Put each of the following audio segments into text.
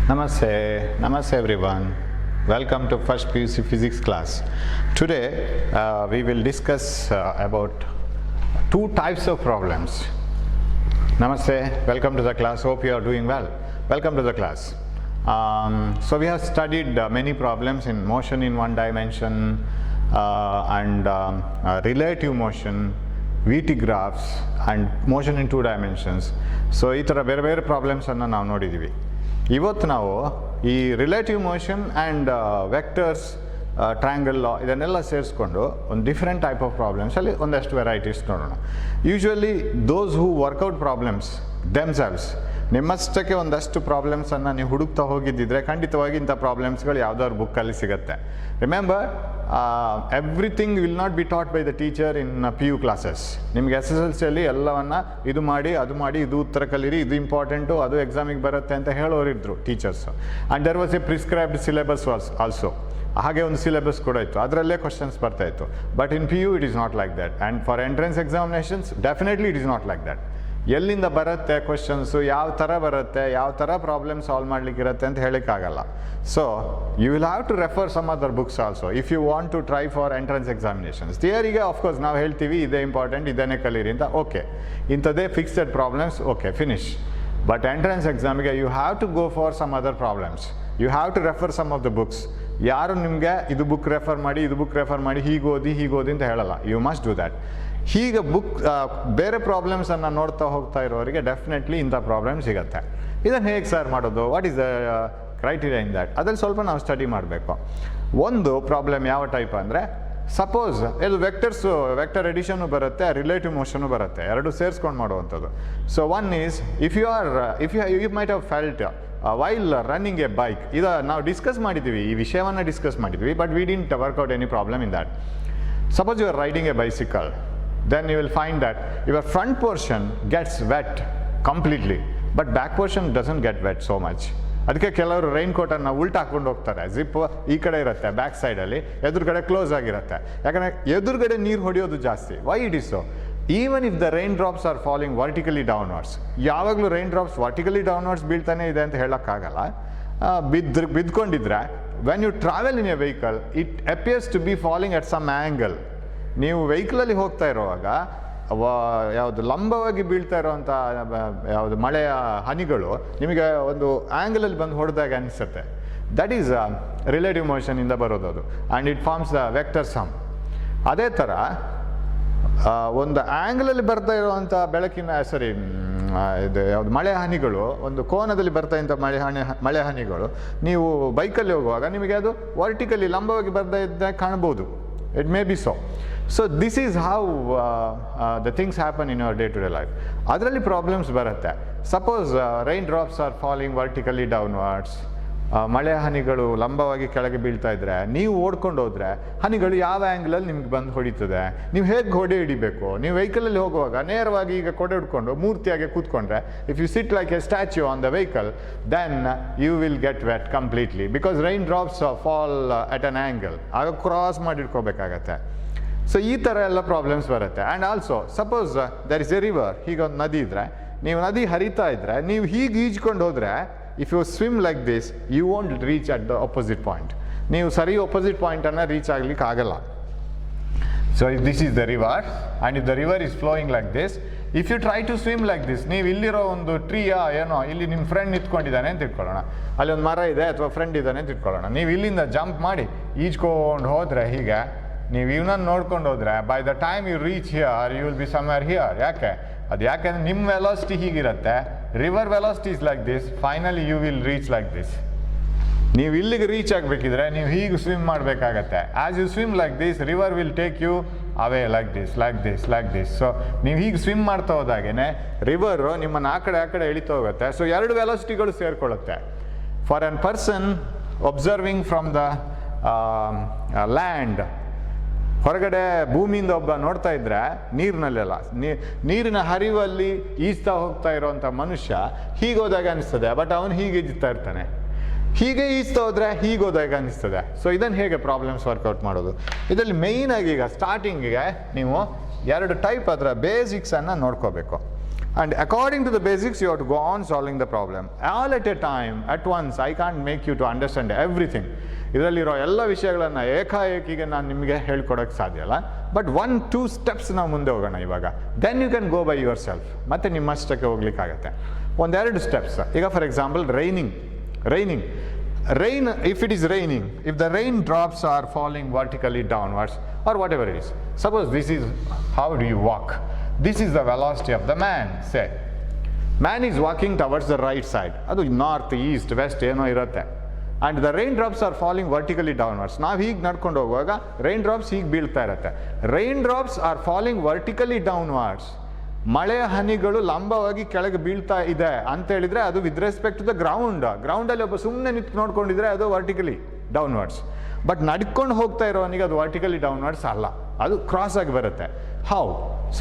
Namaste everyone. Welcome to first PUC physics class. Today we will discuss about two types of problems. Namaste, welcome to the class. Hope you are doing well. Welcome to the class. So we have studied many problems in motion in one dimension and relative motion, VT graphs and motion in two dimensions. So ಈ ಥರ ಬೇರೆ ಬೇರೆ ಪ್ರಾಬ್ಲಮ್ಸನ್ನು ನಾವು ನೋಡಿದ್ದೀವಿ. ಇವತ್ತು ನಾವು ಈ relative motion and vectors triangle law ಇದನ್ನೆಲ್ಲ ಸೇರಿಸ್ಕೊಂಡು ಒಂದು ಡಿಫ್ರೆಂಟ್ ಟೈಪ್ ಆಫ್ ಪ್ರಾಬ್ಲಮ್ಸಲ್ಲಿ ಒಂದಷ್ಟು ವೆರೈಟೀಸ್ ನೋಡೋಣ. ಯೂಶ್ವಲಿ ದೋಸ್ ಹೂ ವರ್ಕೌಟ್ ಪ್ರಾಬ್ಲಮ್ಸ್ ದೆಮ್ಸೆಲ್ವ್ಸ್, ನಿಮ್ಮಷ್ಟಕ್ಕೆ ಒಂದಷ್ಟು ಪ್ರಾಬ್ಲಮ್ಸನ್ನು ನೀವು ಹುಡುಕ್ತಾ ಹೋಗಿದ್ದಿದ್ರೆ ಖಂಡಿತವಾಗಿ ಇಂಥ ಪ್ರಾಬ್ಲಮ್ಸ್ಗಳು ಯಾವುದಾದ್ರು ಬುಕ್ಕಲ್ಲಿ ಸಿಗುತ್ತೆ. Remember, everything will not be taught by the teacher in PU classes. ನಿಮಗೆ SSLCಯಲ್ಲಿ ಎಲ್ಲವನ್ನು ಇದು ಮಾಡಿ ಅದು ಮಾಡಿ ಇದು ಉತ್ತರ ಕಲೀರಿ, ಇದು ಇಂಪಾರ್ಟೆಂಟು, ಅದು ಎಕ್ಸಾಮಿಗೆ ಬರುತ್ತೆ ಅಂತ ಹೇಳೋರಿದ್ರು teachers. And there was a prescribed syllabus also. ಹಾಗೆ ಒಂದು ಸಿಲೆಬಸ್ ಕೂಡ ಇತ್ತು, ಅದರಲ್ಲೇ ಕ್ವಶನ್ಸ್ ಬರ್ತಾಯಿತ್ತು. But in PU it is not like that. And for entrance examinations definitely it is not like that. ಎಲ್ಲಿಂದ ಬರುತ್ತೆ ಕ್ವಶನ್ಸು, ಯಾವ ಥರ ಬರುತ್ತೆ, ಯಾವ ಥರ ಪ್ರಾಬ್ಲಮ್ ಸಾಲ್ವ್ ಮಾಡಲಿಕ್ಕಿರುತ್ತೆ ಅಂತ ಹೇಳೋಕ್ಕಾಗಲ್ಲ. So you will have to refer some other books also if you want to try for entrance examinations. ಥಿಯರಿಗೆ ಆಫ್ಕೋರ್ಸ್ ನಾವು ಹೇಳ್ತೀವಿ ಇದೇ ಇಂಪಾರ್ಟೆಂಟ್, ಇದನ್ನೇ ಕಲೀರಿ ಅಂತ. ಓಕೆ, ಇಂಥದ್ದೇ fixed problems, okay finish. But entrance ಎಕ್ಸಾಮಿಗೆ you have to go for some other problems. You have to refer some of the books. ಯಾರು ನಿಮಗೆ ಇದು ಬುಕ್ ರೆಫರ್ ಮಾಡಿ ಇದು ಬುಕ್ ರೆಫರ್ ಮಾಡಿ ಹೀಗೆ ಓದಿ ಅಂತ ಹೇಳಲ್ಲ. You must do that. ಹೀಗೆ ಬುಕ್ ಬೇರೆ ಪ್ರಾಬ್ಲಮ್ಸನ್ನು ನೋಡ್ತಾ ಹೋಗ್ತಾ ಇರೋರಿಗೆ ಡೆಫಿನೆಟ್ಲಿ ಇಂಥ ಪ್ರಾಬ್ಲಮ್ ಸಿಗುತ್ತೆ. ಇದನ್ನು ಹೇಗೆ ಸರ್ ಮಾಡೋದು, what is the criteria in that, ಅದ್ರಲ್ಲಿ ಸ್ವಲ್ಪ ನಾವು ಸ್ಟಡಿ ಮಾಡಬೇಕು. ಒಂದು ಪ್ರಾಬ್ಲಮ್ ಯಾವ ಟೈಪ್ ಅಂದರೆ, ಸಪೋಸ್ ಇದು ವೆಕ್ಟರ್ ಎಡಿಷನ್ನು ಬರುತ್ತೆ, ರಿಲೇಟಿವ್ ಮೋಷನು ಬರುತ್ತೆ, ಎರಡು ಸೇರಿಸ್ಕೊಂಡು ಮಾಡುವಂಥದ್ದು. So one is if you might have felt while running a bike. ಇದು ನಾವು ಡಿಸ್ಕಸ್ ಮಾಡಿದ್ದೀವಿ, ಈ ವಿಷಯವನ್ನು ಡಿಸ್ಕಸ್ ಮಾಡಿದ್ವಿ, but we didn't work out any problem in that. Suppose you are riding a bicycle, then you will find that your front portion gets wet completely, but back portion doesn't get wet so much. ಅದಕ್ಕೆ ಕೆಲವರು rain ಕೋಟನ್ನು ಉಲ್ಟಾ ಹಾಕ್ಕೊಂಡು ಹೋಗ್ತಾರೆ. Zip ಈ ಕಡೆ ಇರುತ್ತೆ back ಸೈಡಲ್ಲಿ, ಎದುರುಗಡೆ ಕ್ಲೋಸ್ ಆಗಿರುತ್ತೆ. ಯಾಕಂದರೆ ಎದುರುಗಡೆ ನೀರು ಹೊಡೆಯೋದು ಜಾಸ್ತಿ. Why it is so? Even if the rain drops are falling vertically downwards, ಯಾವಾಗಲೂ ರೈನ್ ಡ್ರಾಪ್ಸ್ ವರ್ಟಿಕಲಿ ಡೌನ್ವರ್ಡ್ಸ್ ಬೀಳ್ತಾನೆ ಇದೆ ಅಂತ ಹೇಳೋಕ್ಕಾಗಲ್ಲ. ಬಿದ್ಕೊಂಡಿದ್ರೆ when you travel in a vehicle it appears to be falling at some angle. ನೀವು ವೆಹಿಕಲಲ್ಲಿ ಹೋಗ್ತಾ ಇರುವಾಗ ಯಾವುದು ಲಂಬವಾಗಿ ಬೀಳ್ತಾ ಇರೋವಂಥ ಯಾವುದು ಮಳೆಯ ಹನಿಗಳು ನಿಮಗೆ ಒಂದು ಆ್ಯಂಗಲಲ್ಲಿ ಬಂದು ಹೊಡೆದಾಗ ಅನಿಸುತ್ತೆ. ದಟ್ ಈಸ್ ರಿಲೇಟಿವ್ ಮೋಷನಿಂದ ಬರೋದು ಅದು. And it forms the vector sum. ಅದೇ ಥರ ಒಂದು ಆ್ಯಂಗಲಲ್ಲಿ ಬರ್ತಾ ಇರುವಂಥ ಇದು ಯಾವುದು ಮಳೆ ಹನಿಗಳು, ಒಂದು ಕೋನದಲ್ಲಿ ಬರ್ತಾ ಇದ್ದ ಮಳೆ ಹನಿಗಳು ನೀವು ಬೈಕಲ್ಲಿ ಹೋಗುವಾಗ ನಿಮಗೆ ಅದು ವರ್ಟಿಕಲಿ ಲಂಬವಾಗಿ ಬರ್ತಾ ಇದ್ದ ಕಾಣ್ಬೋದು. It may be so. So this is how the things happen in your day to day life. ಅದರಲ್ಲಿ ಪ್ರಾಬ್ಲಮ್ಸ್ ಬರುತ್ತೆ. Suppose rain drops are falling vertically downwards, ಮಳೆ ಹನಿಗಳು ಲಂಬವಾಗಿ ಕೆಳಗೆ ಬೀಳ್ತಾ ಇದ್ರೆ ನೀವು ಓಡ್ಕೊಂಡು ಹೋದರೆ ಹನಿಗಳು ಯಾವ ಆ್ಯಂಗಲಲ್ಲಿ ನಿಮ್ಗೆ ಬಂದು ಹೊಡಿತದೆ, ನೀವು ಹೇಗೆ ಗೋಡೆ ಹಿಡಿಬೇಕು? ನೀವು ವೆಹಿಕಲಲ್ಲಿ ಹೋಗುವಾಗ ನೇರವಾಗಿ ಈಗ ಕೊಡೆ ಹಿಡ್ಕೊಂಡು ಮೂರ್ತಿಯಾಗಿ ಕೂತ್ಕೊಂಡ್ರೆ, if you sit like a statue on the vehicle, then you will get wet completely because rain drops fall at an angle. ಆಗ ಕ್ರಾಸ್ ಮಾಡಿಟ್ಕೋಬೇಕಾಗತ್ತೆ. ಸೊ ಈ ಥರ ಎಲ್ಲ ಪ್ರಾಬ್ಲಮ್ಸ್ ಬರುತ್ತೆ. And also suppose there is a river, ಹೀಗೊಂದು ನದಿ ಇದ್ದರೆ, ನೀವು ನದಿ ಹರಿತಾ ಇದ್ದರೆ ನೀವು ಹೀಗೆ ಈಜ್ಕೊಂಡು ಹೋದರೆ, if you swim like this you won't reach at the opposite point. ನೀವು ಸರಿ ಅಪೋಸಿಟ್ ಪಾಯಿಂಟನ್ನು ರೀಚ್ ಆಗಲಿಕ್ಕೆ ಆಗಲ್ಲ. So this is the river and if the river is flowing like this, if you try to swim like this, ನೀವು ಇಲ್ಲಿರೋ ಒಂದು ಟ್ರೀಯಾ ಏನೋ ಇಲ್ಲಿ ನಿಮ್ಮ ಫ್ರೆಂಡ್ ನಿಂತ್ಕೊಂಡಿದ್ದಾನೆ ಅಂತ ಇಟ್ಕೊಳ್ಳೋಣ, ಅಲ್ಲಿ ಒಂದು ಮರ ಇದೆ ಅಥವಾ ಫ್ರೆಂಡ್ ಇದ್ದಾನೆ ಅಂತ ಇಟ್ಕೊಳ್ಳೋಣ. ನೀವು ಇಲ್ಲಿಂದ ಜಂಪ್ ಮಾಡಿ ಈಜ್ಕೊಂಡು ಹೋದರೆ, ಹೀಗೆ ನೀವು ಇವನನ್ನು ನೋಡ್ಕೊಂಡು ಹೋದರೆ, by the time you reach here you will be somewhere here. ಯಾಕೆಂದರೆ ನಿಮ್ಮ ವೆಲಾಸಿಟಿ ಹೀಗಿರುತ್ತೆ, river velocity is like this, finally you will reach like this. ನೀವು ಇಲ್ಲಿಗೆ ರೀಚ್ ಆಗಬೇಕಿದ್ರೆ ನೀವು ಹೀಗೆ ಸ್ವಿಮ್ ಮಾಡಬೇಕಾಗತ್ತೆ. As you swim like this, river will take you away like this like this like this. So ನೀವು ಹೀಗೆ swim ಮಾಡ್ತಾ ಹೋದಾಗೇ river ನಿಮ್ಮನ್ನು ಆ ಕಡೆ ಎಳಿತಾ ಹೋಗುತ್ತೆ. ಸೊ ಎರಡು ವೆಲಾಸಿಟಿಗಳು ಸೇರಿಕೊಳ್ಳುತ್ತೆ. For an person observing from the land, ಹೊರಗಡೆ ಭೂಮಿಯಿಂದ ಒಬ್ಬ ನೋಡ್ತಾ ಇದ್ರೆ ನೀರಿನಲ್ಲೆಲ್ಲ ನೀರಿನ ಹರಿವಲ್ಲಿ ಈಜ್ತಾ ಹೋಗ್ತಾ ಇರೋವಂಥ ಮನುಷ್ಯ ಹೀಗೆ ಹೋದಾಗ ಅನಿಸ್ತದೆ, ಬಟ್ ಅವನು ಹೀಗೆ ಈಜ್ತಾ ಇರ್ತಾನೆ. ಹೀಗೆ ಈಜ್ತಾ ಹೋದರೆ ಹೀಗೆ ಹೋದಾಗ ಅನಿಸ್ತದೆ. ಸೊ ಇದನ್ನು ಹೇಗೆ ಪ್ರಾಬ್ಲಮ್ಸ್ ವರ್ಕೌಟ್ ಮಾಡೋದು? ಇದರಲ್ಲಿ ಮೇಯ್ನಾಗಿ ಈಗ ಸ್ಟಾರ್ಟಿಂಗಿಗೆ ನೀವು ಎರಡು ಟೈಪ್ ಅದರ ಬೇಸಿಕ್ಸನ್ನು ನೋಡ್ಕೋಬೇಕು. And according to the basics, you have to go on solving the problem. All at a time, at once, I can't make you to understand everything. ಇದರಲ್ಲಿರೋ ಎಲ್ಲ ವಿಷಯಗಳನ್ನು ಏಕಾಏಕಿಗೆ ನಾನು ನಿಮಗೆ ಹೇಳ್ಕೊಡೋಕ್ಕೆ ಸಾಧ್ಯ ಅಲ್ಲ. ಬಟ್ 1-2 ಸ್ಟೆಪ್ಸ್ ನಾವು ಮುಂದೆ ಹೋಗೋಣ ಇವಾಗ. Then you can go by yourself. ಮತ್ತೆ ನಿಮ್ಮಷ್ಟಕ್ಕೆ ಹೋಗ್ಲಿಕ್ಕಾಗತ್ತೆ. ಒಂದೆರಡು ಸ್ಟೆಪ್ಸ್. ಈಗ for example rain, if it is raining, if the rain drops are falling vertically downwards or whatever it is, suppose this is how do you walk, this is the velocity of the man. Say man is walking towards the right side, adu north east west eno irutte, and the raindrops are falling vertically downwards. Now hige nadkondu hoguvaga raindrops hige beelta irutte. Raindrops are falling vertically downwards. ಮಳೆಯ ಹನಿಗಳು ಲಂಬವಾಗಿ ಕೆಳಗೆ ಬೀಳ್ತಾ ಇದೆ ಅಂತ ಹೇಳಿದ್ರೆ ಅದು with respect to the ಗ್ರೌಂಡಲ್ಲಿ ಒಬ್ಬ ಸುಮ್ಮನೆ ನಿಂತು ನೋಡ್ಕೊಂಡಿದ್ರೆ ಅದು ವರ್ಟಿಕಲಿ ಡೌನ್ವರ್ಡ್ಸ್. ಬಟ್ ನಡ್ಕೊಂಡು ಹೋಗ್ತಾ ಇರೋವನಿಗೆ ಅದು ವರ್ಟಿಕಲಿ ಡೌನ್ವರ್ಡ್ಸ್ ಅಲ್ಲ, ಅದು ಕ್ರಾಸ್ ಆಗಿ ಬರುತ್ತೆ. How?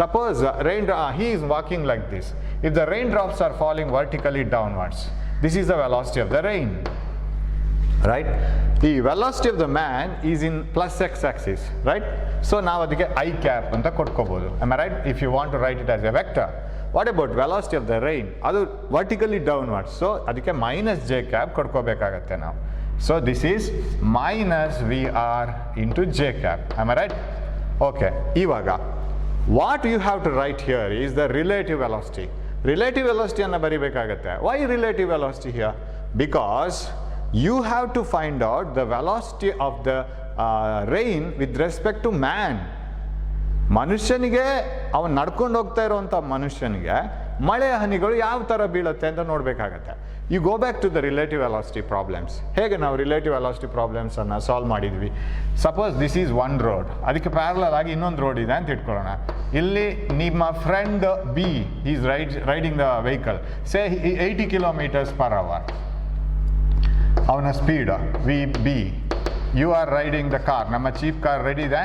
Suppose he is walking like this. If the raindrops are falling vertically downwards, this is the velocity of the rain, right? The velocity of the man is in plus x-axis, right? So now adike I cap anta kodkobodu. Am I right? If you want to write it as a vector. What about velocity of the rain? Adu vertically downwards. So adike minus j cap kodkobekagutte now. So this is minus vr into j cap. Am I right? Okay. Ivaga what you have to write here is the relative velocity. Relative velocity anna baribekagutte. Why relative velocity here? Because you have to find out the velocity of the rain with respect to man. ಮನುಷ್ಯನಿಗೆ ಅವನು ನಡ್ಕೊಂಡು ಹೋಗ್ತಾ ಇರುವಂಥ ಮನುಷ್ಯನಿಗೆ ಮಳೆಯ ಹನಿಗಳು ಯಾವ ಥರ ಬೀಳುತ್ತೆ ಅಂತ ನೋಡಬೇಕಾಗತ್ತೆ. You go back to the relative velocity problems. ಹೇಗೆ ನಾವು ರಿಲೇಟಿವ್ ವೆಲಾಸಿಟಿ ಪ್ರಾಬ್ಲಮ್ಸನ್ನು ಸಾಲ್ವ್ ಮಾಡಿದ್ವಿ? Suppose this is one road, ಅದಕ್ಕೆ ಪ್ಯಾರಲಲ್ ಆಗಿ ಇನ್ನೊಂದು ರೋಡ್ ಇದೆ ಅಂತ ಇಟ್ಕೊಳ್ಳೋಣ. ಇಲ್ಲಿ ನಿಮ್ಮ friend B is riding the vehicle, say 80 km/h. ಅವನ speed VB, you are riding the car. ನಮ್ಮ ಚೀಪ್ ಕಾರ್ ರೆಡಿ ಇದೆ,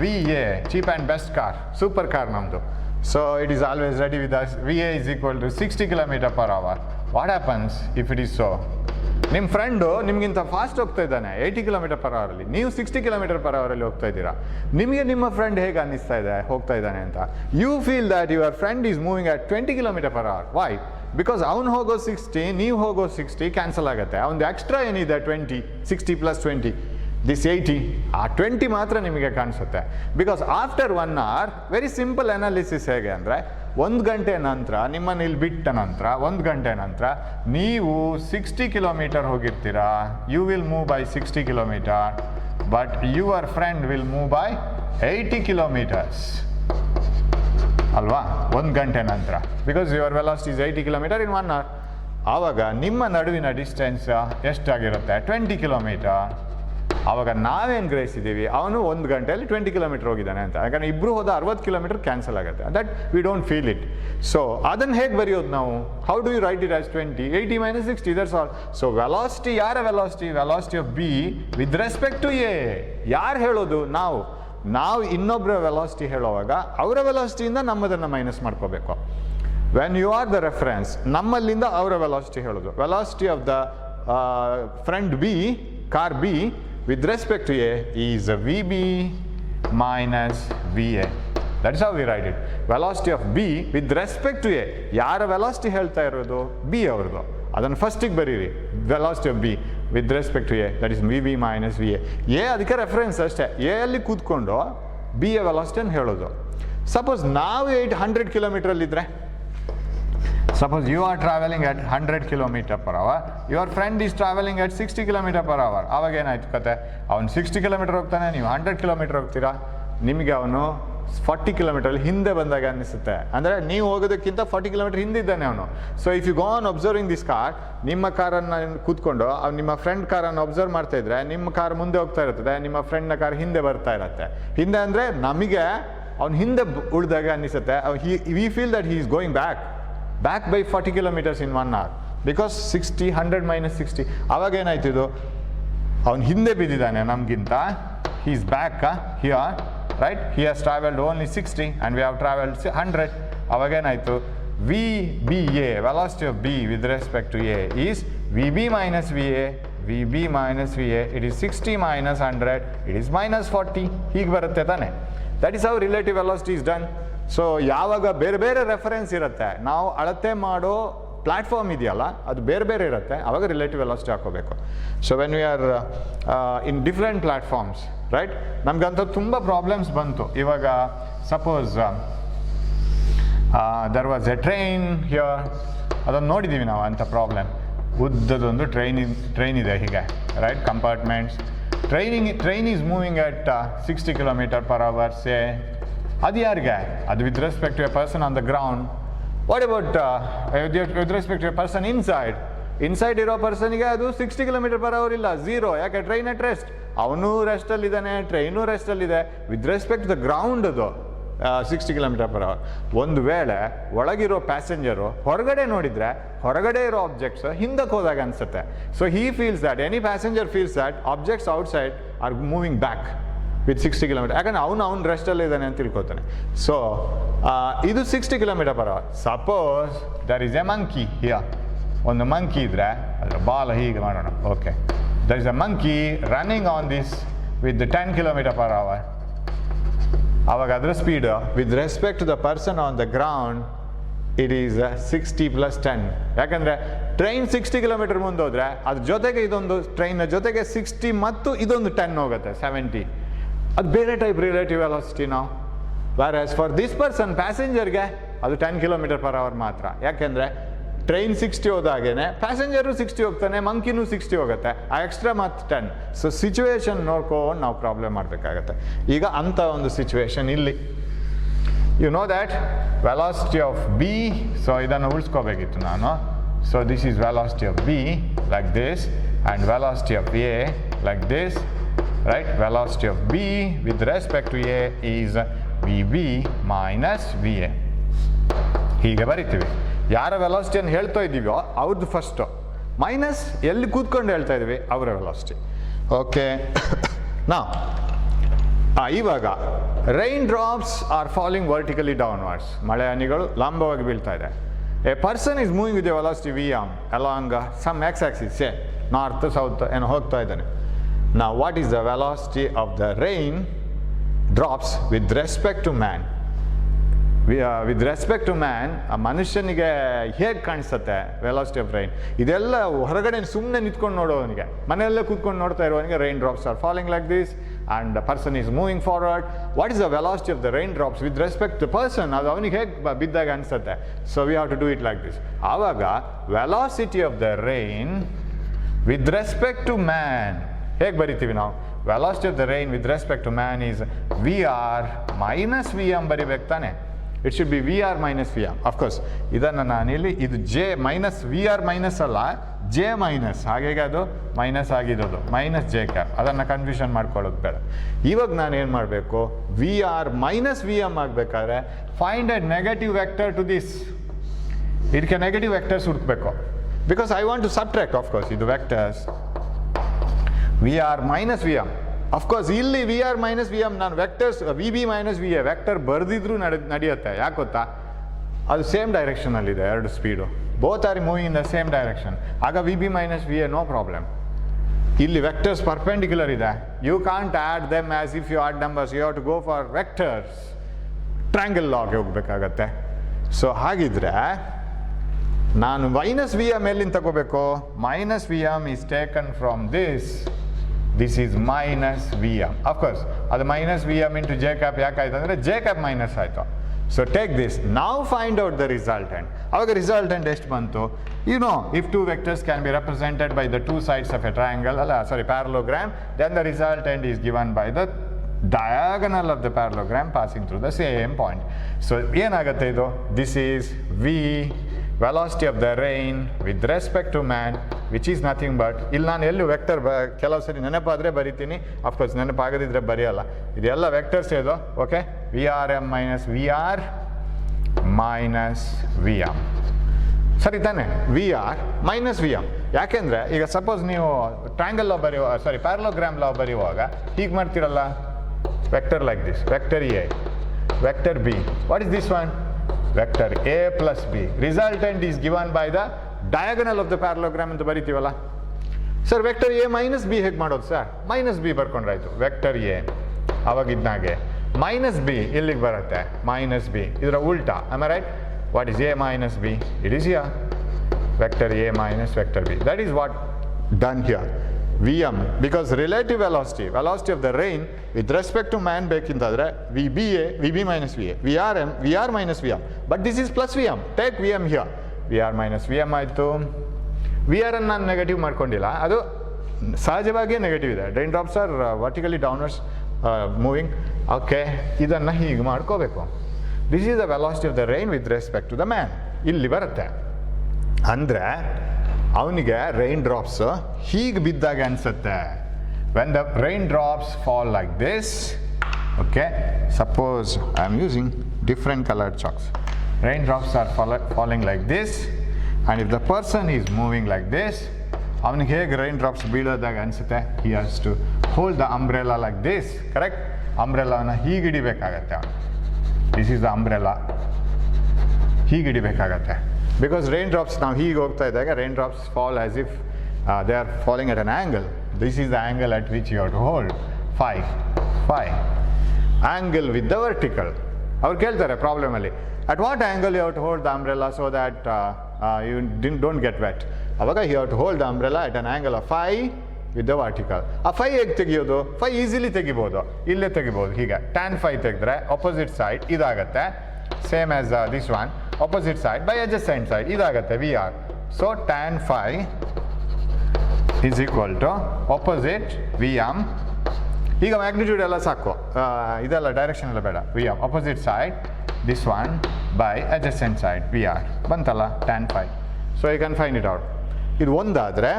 VA, cheap and best car, super car ನಮ್ಮದು. So it is always ready with us. VA is equal to 60 km/h. What happens if it is so? ನಿಮ್ಮ friend ನಿಮಗಿಂತ fast ಹೋಗ್ತಾ ಇದ್ದಾನೆ 80 km/h, ನೀವು 60 km/h ಹೋಗ್ತಾ ಇದ್ದೀರಾ. ನಿಮಗೆ ನಿಮ್ಮ ಫ್ರೆಂಡ್ ಹೇಗೆ ಅನ್ನಿಸ್ತಾ ಇದೆ ಹೋಗ್ತಾ ಇದ್ದಾನೆ ಅಂತ? You feel that your friend is moving at 20 km/h. Why? Because ಅವ್ನು ಹೋಗೋ 60, ನೀವು ಹೋಗೋ 60 ಕ್ಯಾನ್ಸಲ್ ಆಗುತ್ತೆ. ಅವ್ನು ಎಕ್ಸ್ಟ್ರಾ ಏನಿದೆ 20, 60 + 20, ದಿಸ್ 80, ಆ 20 ಮಾತ್ರ ನಿಮಗೆ ಕಾಣಿಸುತ್ತೆ. Because after 1 hour, very simple analysis ಹೇಗೆ ಅಂದರೆ, 1 ಗಂಟೆ ನಂತರ ನಿಮ್ಮನ್ನು ಇಲ್ಲಿ ಬಿಟ್ಟ ನಂತರ 1 ಗಂಟೆ ನಂತರ ನೀವು 60 km ಹೋಗಿರ್ತೀರಾ. You will move by 60 km, but your friend will move by 80 km ಅಲ್ವಾ? 1 ಗಂಟೆ ನಂತರ, because your velocity is 80 km in 1 hour. ಆವಾಗ ನಿಮ್ಮ ನಡುವಿನ ಡಿಸ್ಟೆನ್ಸ್ ಎಷ್ಟಾಗಿರುತ್ತೆ? 20 km. ಆವಾಗ ನಾವೇನು ಗ್ರಹಿಸಿದ್ದೀವಿ, ಅವನು 1 ಗಂಟೆಯಲ್ಲಿ 20 km ಹೋಗಿದ್ದಾನೆ ಅಂತ. ಯಾಕಂದರೆ ಇಬ್ಬರು ಹೋದ 60 km ಕ್ಯಾನ್ಸಲ್ ಆಗುತ್ತೆ. That we don't feel it. So ಅದನ್ನು ಹೇಗೆ ಬರೆಯೋದು ನಾವು? How do you write it as 20? 80 - 60, that's all. So velocity, ಯಾರ ವೆಲಾಸಿಟಿ? Velocity of B with respect to A. ಯಾರು ಹೇಳೋದು? ನಾವು ಇನ್ನೊಬ್ಬರ ವೆಲಾಸಿಟಿ ಹೇಳುವಾಗ ಅವರ ವೆಲಾಸಿಟಿಯಿಂದ ನಮ್ಮದನ್ನು ಮೈನಸ್ ಮಾಡ್ಕೋಬೇಕು. When you are the reference, ನಮ್ಮಲ್ಲಿಂದ ಅವರ ವೆಲಾಸಿಟಿ ಹೇಳೋದು. Velocity of the friend B, car B, with respect to A is VB minus VA. That is how we write it. Velocity of B with respect to A. ಯಾರ velocity ಹೇಳ್ತಾ ಇರೋದು? B ಅವ್ರದ್ದು. ಅದನ್ನು ಫಸ್ಟಿಗೆ ಬರೀರಿ. Velocity of B with respect to A, that is VB minus VA. A ಅದಕ್ಕೆ reference ಅಷ್ಟೇ. A ಅಲ್ಲಿ ಕೂತ್ಕೊಂಡು B ಯ ವೆಲಾಸಿಟಿಯನ್ನು ಹೇಳೋದು. ಸಪೋಸ್ ನಾವು 100 km ಇದ್ರೆ, suppose you are traveling at 100 km/h, your friend is traveling at 60 km/h. ಆವಾಗ ಏನಾಯ್ತು ಕತೆ? ಅವನು 60 km ಹೋಗ್ತಾನೆ, ನೀವು 100 km ಹೋಗ್ತೀರಾ. ನಿಮಗೆ ಅವನು 40 km ಹಿಂದೆ ಬಂದಾಗ ಅನ್ನಿಸುತ್ತೆ. ಅಂದರೆ ನೀವು ಹೋಗೋದಕ್ಕಿಂತ 40 km ಹಿಂದಿದ್ದಾನೆ ಅವನು. So if you go on observing this car, ನಿಮ್ಮ ಕಾರನ್ನು ಕೂತ್ಕೊಂಡು ನಿಮ್ಮ ಫ್ರೆಂಡ್ ಕಾರನ್ನು ಅಬ್ಸರ್ವ್ ಮಾಡ್ತಾ ಇದ್ರೆ, ನಿಮ್ಮ ಕಾರ್ ಮುಂದೆ ಹೋಗ್ತಾ ಇರ್ತದೆ, ನಿಮ್ಮ ಫ್ರೆಂಡ್ನ ಕಾರ್ ಹಿಂದೆ ಬರ್ತಾ ಇರುತ್ತೆ. ಹಿಂದೆ ಅಂದರೆ ನಮಗೆ ಅವ್ನು ಹಿಂದೆ ಉಳಿದಾಗ ಅನ್ನಿಸುತ್ತೆ, we feel that he is going back by 40 km in 1 hour, because 100 - 60. ಆವಾಗ ಏನಾಯ್ತಿದು? ಅವನು ಹಿಂದೆ ಬಿದ್ದಿದ್ದಾನೆ ನಮಗಿಂತ. he is back here, right? He has traveled only 60 and we have traveled 100. ಆವಾಗ ಏನಾಯ್ತು? VBA, velocity of B with respect to A is VB minus VA, VB minus VA. It is 60 minus 100, it is minus 40. ಹೀಗೆ ಬರುತ್ತೆ ತಾನೆ? That is how relative velocity is done. So ಯಾವಾಗ ಬೇರೆ ಬೇರೆ reference ಇರುತ್ತೆ, ನಾವು ಅಳತೆ ಮಾಡೋ ಪ್ಲ್ಯಾಟ್ಫಾರ್ಮ್ ಇದೆಯಲ್ಲ ಅದು ಬೇರೆ ಬೇರೆ ಇರುತ್ತೆ, ಆವಾಗ ರಿಲೇಟಿವ್ ವೆಲಾಸಿಟಿ ಹಾಕೋಬೇಕು. So when we are in different platforms, right, ನಮಗಂತ ತುಂಬ ಪ್ರಾಬ್ಲಮ್ಸ್ ಬಂತು. ಇವಾಗ suppose there was a train here, ಅದನ್ನು ನೋಡಿದ್ದೀವಿ ನಾವು ಅಂಥ ಪ್ರಾಬ್ಲಮ್. ಉದ್ದದೊಂದು ಟ್ರೈನ್ ಇದೆ ಹೀಗೆ, right, compartments. Train is moving at 60 km/h, say. ಅದು ಯಾರಿಗೆ? ಅದು with respect to a person on the ground. What about with respect to a person inside ಇರೋ ಪರ್ಸನ್ಗೆ ಅದು 60 km/h ಇಲ್ಲ, 0. ಯಾಕೆ? ಟ್ರೈನ್ ಅಟ್ ರೆಸ್ಟ್, ಅವನು ರೆಸ್ಟಲ್ಲಿದ್ದಾನೆ, ಟ್ರೈನು ರೆಸ್ಟಲ್ಲಿದೆ. With respect to the ground ಅದು 60 km/h. ಒಂದು ವೇಳೆ ಒಳಗಿರೋ ಪ್ಯಾಸೆಂಜರು ಹೊರಗಡೆ ನೋಡಿದರೆ ಹೊರಗಡೆ ಇರೋ ಆಬ್ಜೆಕ್ಟ್ಸ್ ಹಿಂದಕ್ಕೆ ಹೋದಾಗ ಅನಿಸುತ್ತೆ. So he feels that, any passenger feels that objects outside are moving back with 60 km, ಯಾಕಂದ್ರೆ ಅವ್ನು ರೆಸ್ಟಲ್ಲಿ ಇದ್ದಾನೆ ಅಂತ ತಿಳ್ಕೊತಾನೆ. ಸೊ ಇದು 60 km/h. Suppose there is a monkey here, ಒಂದು ಮಂಕಿ ಇದ್ರೆ ಅದರ ಬಾಲ್ ಹೀಗೆ ಮಾಡೋಣ. Okay, there is a monkey running on this with 10 km/h. ಆವಾಗ ಅದರ speed with respect to the person on the ground it is 60 + 10. ಯಾಕಂದರೆ ಟ್ರೈನ್ 60 km ಮುಂದೆ ಹೋದರೆ ಅದ್ರ ಜೊತೆಗೆ ಇದೊಂದು ಟ್ರೈನ್ನ ಜೊತೆಗೆ 60 ಮತ್ತು ಇದೊಂದು 10 ಹೋಗುತ್ತೆ, 70. ಅದು ಬೇರೆ ಟೈಪ್ ರಿಲೇಟಿವ್ ವೆಲಾಸಿಟಿ ನಾವು. ವ್ಯಾರಸ್ ಫಾರ್ ದಿಸ್ ಪರ್ಸನ್ ಪ್ಯಾಸೆಂಜರ್ಗೆ ಅದು 10 km/h ಮಾತ್ರ. ಯಾಕೆಂದರೆ ಟ್ರೈನ್ 60 ಹೋದಾಗೇನೆ ಪ್ಯಾಸೆಂಜರು 60 ಹೋಗ್ತಾನೆ, ಮಂಕಿನೂ 60 ಹೋಗುತ್ತೆ, ಆ ಎಕ್ಸ್ಟ್ರಾ ಮತ್ತು 10. ಸೊ ಸಿಚುವೇಶನ್ ನೋಡ್ಕೊಂಡು ನಾವು ಪ್ರಾಬ್ಲಮ್ ಮಾಡಬೇಕಾಗತ್ತೆ. ಈಗ ಅಂಥ ಒಂದು ಸಿಚುವೇಶನ್ ಇಲ್ಲಿ, you know that velocity of B. So ಇದನ್ನು ಉಳಿಸ್ಕೋಬೇಕಿತ್ತು ನಾನು. So this is velocity of B like this, and velocity of A like this, right. Velocity of B with respect to A is VB minus VA. ಹೀಗೆ ಬರಿತೀವಿ. ಯಾರ ವೆಲಾಸಿಟಿಯನ್ನು ಹೇಳ್ತಾ ಇದ್ದೀವೋ ಅವ್ರದ್ದು first, minus ಎಲ್ಲಿ ಕೂತ್ಕೊಂಡು ಹೇಳ್ತಾ ಇದ್ದೀವಿ ಅವರ ವೆಲಾಸಿಟಿ. ಓಕೆ, ನಾ ಇವಾಗ rain drops are falling vertically downwards. ಮಳೆ ಹನಿಗಳು ಲಂಬವಾಗಿ ಬೀಳ್ತಾ ಇದೆ. A person is moving with a velocity VM along some X axis, north south ಏನೋ ಹೋಗ್ತಾ ಇದ್ದಾನೆ. Now what is the velocity of the rain drops with respect to man? With respect to man, ಆ ಮನುಷ್ಯನಿಗೆ ಹೇಗೆ ಕಾಣಿಸುತ್ತೆ velocity of rain? ಇದೆಲ್ಲ ಹೊರಗಡೆ ಸುಮ್ಮನೆ ನಿಂತ್ಕೊಂಡು ನೋಡೋವನಿಗೆ, ಮನೆಯಲ್ಲೇ ಕೂತ್ಕೊಂಡು ನೋಡ್ತಾ ಇರೋವನಿಗೆ rain drops are falling like this and the person is moving forward. What is the velocity of the rain drops with respect to person? ಅದು ಅವನಿಗೆ ಹೇಗೆ ಬಿದ್ದಾಗ ಅನಿಸುತ್ತೆ. So we have to do it like this. ಆವಾಗ velocity of the rain with respect to man ಹೇಗೆ ಬರಿತೀವಿ ನಾವು? Velocity of the rain with respect to man is VR minus VM ಬರಿಬೇಕು ತಾನೆ. It should B VR minus VM. Of course ಇದನ್ನು ನಾನಿಲ್ಲಿ ಇದು J minus VR minus ಅಲ್ಲ, J minus, ಹಾಗೆ ಅದು ಮೈನಸ್ ಆಗಿರೋದು ಮೈನಸ್ J ಕ್ಯಾಪ್. ಅದನ್ನು ಕನ್ಫ್ಯೂಷನ್ ಮಾಡ್ಕೊಳ್ಳೋದು ಬೇಡ. ಇವಾಗ ನಾನು ಏನು ಮಾಡಬೇಕು? VR minus VM ಆಗಬೇಕಾದ್ರೆ find a negative vector to this. ಇದಕ್ಕೆ ನೆಗೆಟಿವ್ ವೆಕ್ಟರ್ಸ್ ಹುಡುಕಬೇಕು. Because I want to subtract. Of course ಇದು vectors VR minus VM. Of course ಇಲ್ಲಿ VR minus VM ನಾನು vectors VB minus VA vector ಬರೆದಿದ್ರು ನಡೆಯುತ್ತೆ. ಯಾಕೆ ಗೊತ್ತಾ? ಅದು ಸೇಮ್ ಡೈರೆಕ್ಷನಲ್ಲಿದೆ, ಎರಡು speed, both are moving in the same direction. ಆಗ VB minus VA no problem. ಇಲ್ಲಿ ವೆಕ್ಟರ್ಸ್ ಪರ್ಪೆಂಡಿಕ್ಯುಲರ್ ಇದೆ. You can't add them as if you add numbers. You have to go for vectors. Triangle ಲಾಗೆ ಹೋಗ್ಬೇಕಾಗತ್ತೆ. So ಹಾಗಿದ್ರೆ ನಾನು minus VM ಎಲ್ಲಿಂದ ತಗೋಬೇಕು? Minus VM is taken from this. This is minus VM. Of course ಅದು minus VM into J cap ಯಾಕಾಯ್ತು ಅಂದರೆ J cap minus ಆಯಿತು. So take this. ನಾವು ಫೈಂಡ್ ಔಟ್ ದ ರಿಸಲ್ಟೆಂಟ್. ಅವಾಗ ರಿಸಲ್ಟೆಂಟ್ ಎಷ್ಟು ಬಂತು? You know, if two vectors can be represented by the two sides of a triangle, parallelogram, then the resultant is given by the diagonal of the parallelogram passing through the same point. So ಏನಾಗುತ್ತೆ ಇದು? This is V, velocity of the rain with respect to man, which is nothing but, ಇಲ್ಲಿ ನಾನು ಎಲ್ಲೂ vector ಕೆಲವು ಸರಿ ನೆನಪಾದರೆ ಬರಿತೀನಿ, of course ನೆನಪಾಗದಿದ್ರೆ ಬರೆಯಲ್ಲ. ಇದೆಲ್ಲ vectors ಇದು. Okay, VRM minus VR minus VM. ಸರಿ ತಾನೆ? VR minus VM. ಯಾಕೆಂದರೆ ಈಗ ಸಪೋಸ್ ನೀವು ಟ್ರಯಾಂಗಲ್ ಲಾ ಬರೆಯುವ ಪ್ಯಾರಲೋಗ್ರಾಮ್ ಲಾ ಬರೆಯುವಾಗ ಹೀಗೆ ಮಾಡ್ತಿರಲ್ಲ, vector like this, vector A, vector B. What is this one? Vector A plus B. Resultant is given by the diagonal of the parallelogram ಅಂತ ಬರಿತೀವಲ್ಲ. Sir vector A minus B ಹೇಗೆ ಮಾಡೋದು sir? Minus B ಬರ್ಕೊಂಡ್ರಾಯ್ತು. Vector A ಅವಾಗಿದ್ದಾಗೆ minus B ಇಲ್ಲಿಗೆ ಬರುತ್ತೆ, minus B ಇದರ ಉಲ್ಟಾ. Am I right? What is A minus B? It is here vector a minus vector b. That is what done here. Vm, because relative velocity of the rain with respect to man bekintadre vba, vb minus va, vrm, vr minus vm. But this is plus vm. Take vm here. vr minus vm ಆಯಿತು. vr ಅನ್ನು ನಾನು negative ಮಾಡ್ಕೊಂಡಿಲ್ಲ, ಅದು ಸಹಜವಾಗಿಯೇ negative ಇದೆ. Rain drops are vertically downwards moving. Okay, ಇದನ್ನು ಹೀಗೆ ಮಾಡ್ಕೋಬೇಕು. This is the velocity of the rain with respect to the man. ಇಲ್ಲಿ ಬರುತ್ತೆ ಅಂದರೆ ಅವನಿಗೆ ರೈನ್ ಡ್ರಾಪ್ಸ್ ಹೀಗೆ ಬಿದ್ದಾಗ ಅನಿಸುತ್ತೆ. When the rain drops fall like this, okay, suppose I am using different coloured chalks. Rain drops are falling like this and if the person is moving like this, ಅವನಿಗೆ ಹೇಗೆ rain drops ಬೀಳೋದಾಗ ಅನಿಸುತ್ತೆ? ಹಿ has to hold the umbrella like this. Correct? ಅಂಬ್ರೆಲಾನ ಹೀಗೆ ಹಿಡಿಬೇಕಾಗತ್ತೆ ಅವನು. This is the umbrella. ಹೀಗೆ ಹಿಡಿಬೇಕಾಗತ್ತೆ. Because raindrops now hege hogta idaga raindrops fall as if they are falling at an angle. This is the angle at which you have to hold phi angle with the vertical. Avaru keltare problem alli, at what angle you have to hold the umbrella so that you don't get wet. Avaga you have to hold the umbrella at an angle of phi with the vertical. ಆ phi ಹೇಗೆ ತೆಗಿಯೋದು? phi easily ತೆಗಿಬೋದು, ಇಲ್ಲೇ ತೆಗಿಬೋದು. ಹೀಗೆ tan phi ತೆಗೆದ್ರೆ opposite side ಇದಾಗತ್ತೆ, same as this one, opposite side by adjacent side ಇದಾಗತ್ತೆ VR. So tan phi is equal to opposite Vm. ಈಗ ಮ್ಯಾಗ್ನಿಟ್ಯೂಡ್ ಎಲ್ಲ ಸಾಕು, ಇದೆಲ್ಲ ಡೈರೆಕ್ಷನ್ ಎಲ್ಲ ಬೇಡ. Vm opposite side this one by adjacent side VR ಬಂತಲ್ಲ tan phi. So you can find it out. ಇದು ಒಂದಾದರೆ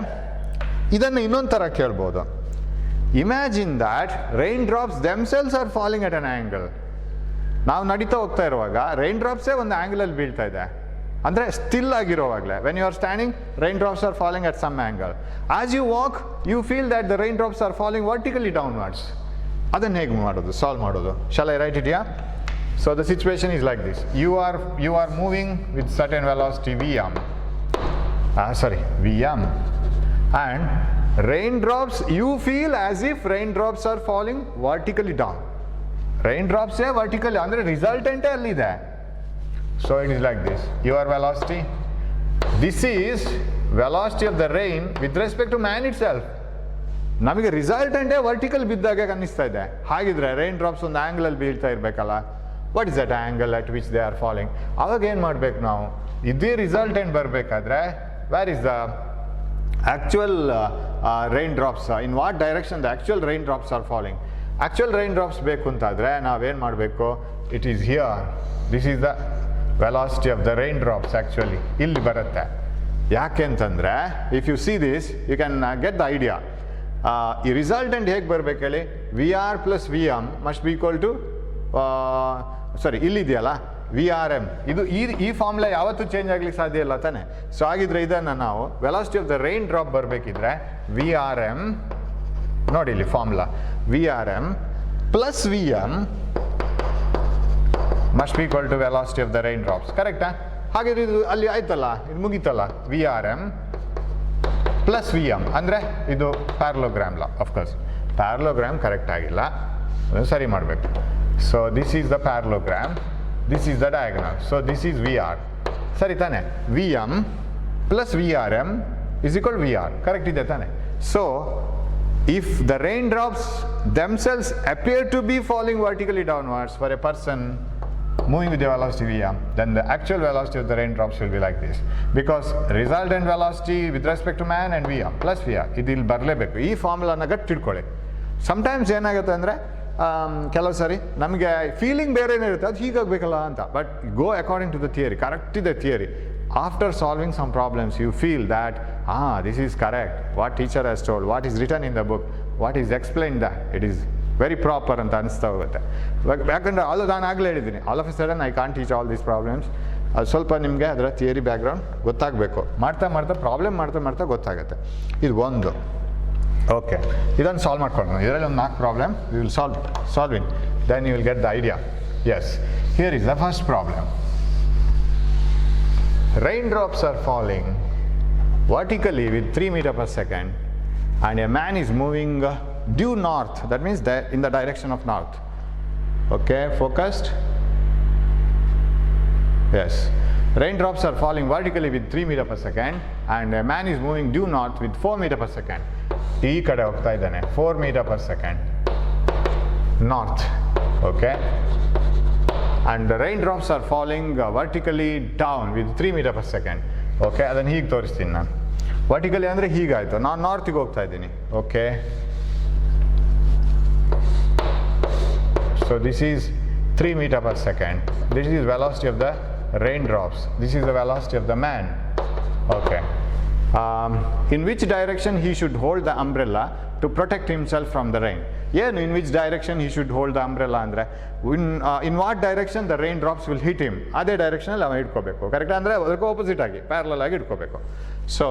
ಇದನ್ನು ಇನ್ನೊಂದು ಥರ ಕೇಳ್ಬೋದು. Imagine that raindrops themselves are falling at an angle. ನಾವು ನಡೀತಾ ಹೋಗ್ತಾ ಇರುವಾಗ ರೈನ್ ಡ್ರಾಪ್ಸೇ ಒಂದು ಆ್ಯಂಗಲಲ್ಲಿ ಬೀಳ್ತಾ ಇದೆ, ಅಂದರೆ ಸ್ಟಿಲ್ ಆಗಿರೋವಾಗಲೇ. When you are standing, rain drops are falling at some angle. As you walk you feel that the rain drops are falling vertically downwards. ಅದನ್ನು ಹೇಗೆ ಮಾಡೋದು, ಸಾಲ್ವ್ ಮಾಡೋದು? Shall I write it yeah? So the situation is like this. You are moving with certain velocity vm and raindrops, you feel as if raindrops are falling vertically down. Raindrops are vertically, ಅಂದರೆ ರಿಸಲ್ಟೆಂಟೇ ಅಲ್ಲಿದೆ. So it is like this. Your velocity, this is velocity of the rain with respect to man itself. ನಮಗೆ ರಿಸಲ್ಟೆಂಟೇ vertical ಬಿದ್ದಾಗ ಅನ್ನಿಸ್ತಾ ಇದೆ. ಹಾಗಿದ್ರೆ rain drops ಒಂದು ಆ್ಯಂಗಲಲ್ಲಿ ಬೀಳ್ತಾ ಇರಬೇಕಲ್ಲ. What is that angle at which they are falling? ಅವಾಗ ಏನು ಮಾಡಬೇಕು ನಾವು? ಇದೇ ರಿಸಲ್ಟೆಂಟ್ ಬರಬೇಕಾದ್ರೆ where is the actual raindrops, in what direction the actual raindrops are falling? Actual raindrops ಬೇಕು ಅಂತಾದರೆ ನಾವೇನು ಮಾಡಬೇಕು? It is here. This is the velocity of the raindrops actually. ಇಲ್ಲಿ ಬರುತ್ತೆ. ಯಾಕೆ ಅಂತಂದರೆ if you see this you can get the idea. ಈ resultant ಹೇಗೆ ಬರಬೇಕು ಹೇಳಿ? VR plus VM must be equal to ಇಲ್ಲಿದೆಯಲ್ಲ VRM. ಇದು ಈ ಫಾರ್ಮುಲಾ ಯಾವತ್ತೂ ಚೇಂಜ್ ಆಗ್ಲಿಕ್ಕೆ ಸಾಧ್ಯ ಇಲ್ಲ ತಾನೆ. ಸೊ ಹಾಗಿದ್ರೆ ಇದನ್ನು ನಾವು velocity of the rain drop ಬರಬೇಕಿದ್ರೆ VRM, ನೋಡಿ ಇಲ್ಲಿ formula, VRM plus VM must be equal to velocity of the rain drops. ಕರೆಕ್ಟಾ? ಹಾಗಿದ್ರೆ ಇದು ಅಲ್ಲಿ ಆಯ್ತಲ್ಲ, ಇದು ಮುಗೀತಲ್ಲ. VRM ಪ್ಲಸ್ VM ಅಂದರೆ ಇದು ಪ್ಯಾರಲೋಗ್ರಾಮ್ ಲಾ. ಅಫ್ಕೋರ್ಸ್ ಪ್ಯಾರಲೋಗ್ರಾಮ್ ಕರೆಕ್ಟ್ ಆಗಿಲ್ಲ, ಸರಿ ಮಾಡಬೇಕು. So this is the parallelogram, this is the diagonal. So this is VR. ಸರಿ ತಾನೆ? VM plus VRM is equal to VR. Correct ಇದೆ ತಾನೆ? So if the raindrops themselves appear to be falling vertically downwards for a person moving with the velocity Vm, then the actual velocity of the raindrops will be like this. Because resultant velocity with respect to man and Vm plus VR, ಇದು ಇಲ್ಲಿ ಬರಲೇಬೇಕು. ಈ ಫಾರ್ಮುಲಾನ ಗಟ್ಟಿಟ್ಕೊಳ್ಳಿ. Sometimes ಏನಾಗುತ್ತೆ ಅಂದರೆ ಕೆಲವು ಸಾರಿ ನಮಗೆ feeling ಬೇರೆನೇ ಇರುತ್ತೆ, ಅದು ಹೀಗಾಗಬೇಕಲ್ಲ ಅಂತ. But go according to the theory. Correct ಇದೆ theory. After solving some problems you feel that this is correct, what teacher has told, what is return in the book, what is explain that it is very proper ಅಂತ ಅನಿಸ್ತಾ ಹೋಗುತ್ತೆ. ಯಾಕಂದರೆ ಅದು ನಾನು ಆಗಲೇ ಹೇಳಿದ್ದೀನಿ, all of a sudden I can't teach all these problems. ಅದು ಸ್ವಲ್ಪ ನಿಮಗೆ ಅದರ ಥಿಯರಿ ಬ್ಯಾಕ್ಗ್ರೌಂಡ್ ಗೊತ್ತಾಗಬೇಕು. ಮಾಡ್ತಾ ಪ್ರಾಬ್ಲಮ್ ಮಾಡ್ತಾ ಗೊತ್ತಾಗುತ್ತೆ. ಇದು ಒಂದು. ಓಕೆ, ಇದನ್ನು ಸಾಲ್ವ್ ಮಾಡ್ಕೊಳ್ಳೋಣ. ಇದರಲ್ಲಿ ಒಂದು 4 problem we will solve it, then you will get the idea. Yes, here is the first problem. Raindrops are falling vertically with 3 meters per second and a man is moving due north, that means in the direction of north. Okay, focused. Yes, raindrops are falling vertically with 3 meter per second and a man is moving due north with 4 meter per second. ಈ ಕಡೆ ಹೋಗ್ತಾ ಇದ್ದಾನೆ 4 meter per second north. Okay, and the raindrops are falling vertically down with 3 meter per second. Okay, ಅದನ್ನು ಹೀಗೆ ತೋರಿಸ್ತೀನಿ ನಾನು. Vertically ಅಂದರೆ ಹೀಗಾಯಿತು, ನಾನು ನಾರ್ತಿಗೆ ಹೋಗ್ತಾ ಇದ್ದೀನಿ. Okay, so this is 3 meter per second. This is velocity of the raindrops. This is the velocity of the man. Okay, in which direction he should hold the umbrella to protect himself from the rain? In which direction he should hold the umbrella andre in what direction the raindrops will hit him, ಅದೇ direction ಅಲ್ಲಿ ಅವ ಇಟ್ಕೋಬೇಕು. Correct ಅಂದರೆ ಅದಕ್ಕೆ opposite ಆಗಿ parallel ಆಗಿ ಇಟ್ಕೋಬೇಕು. So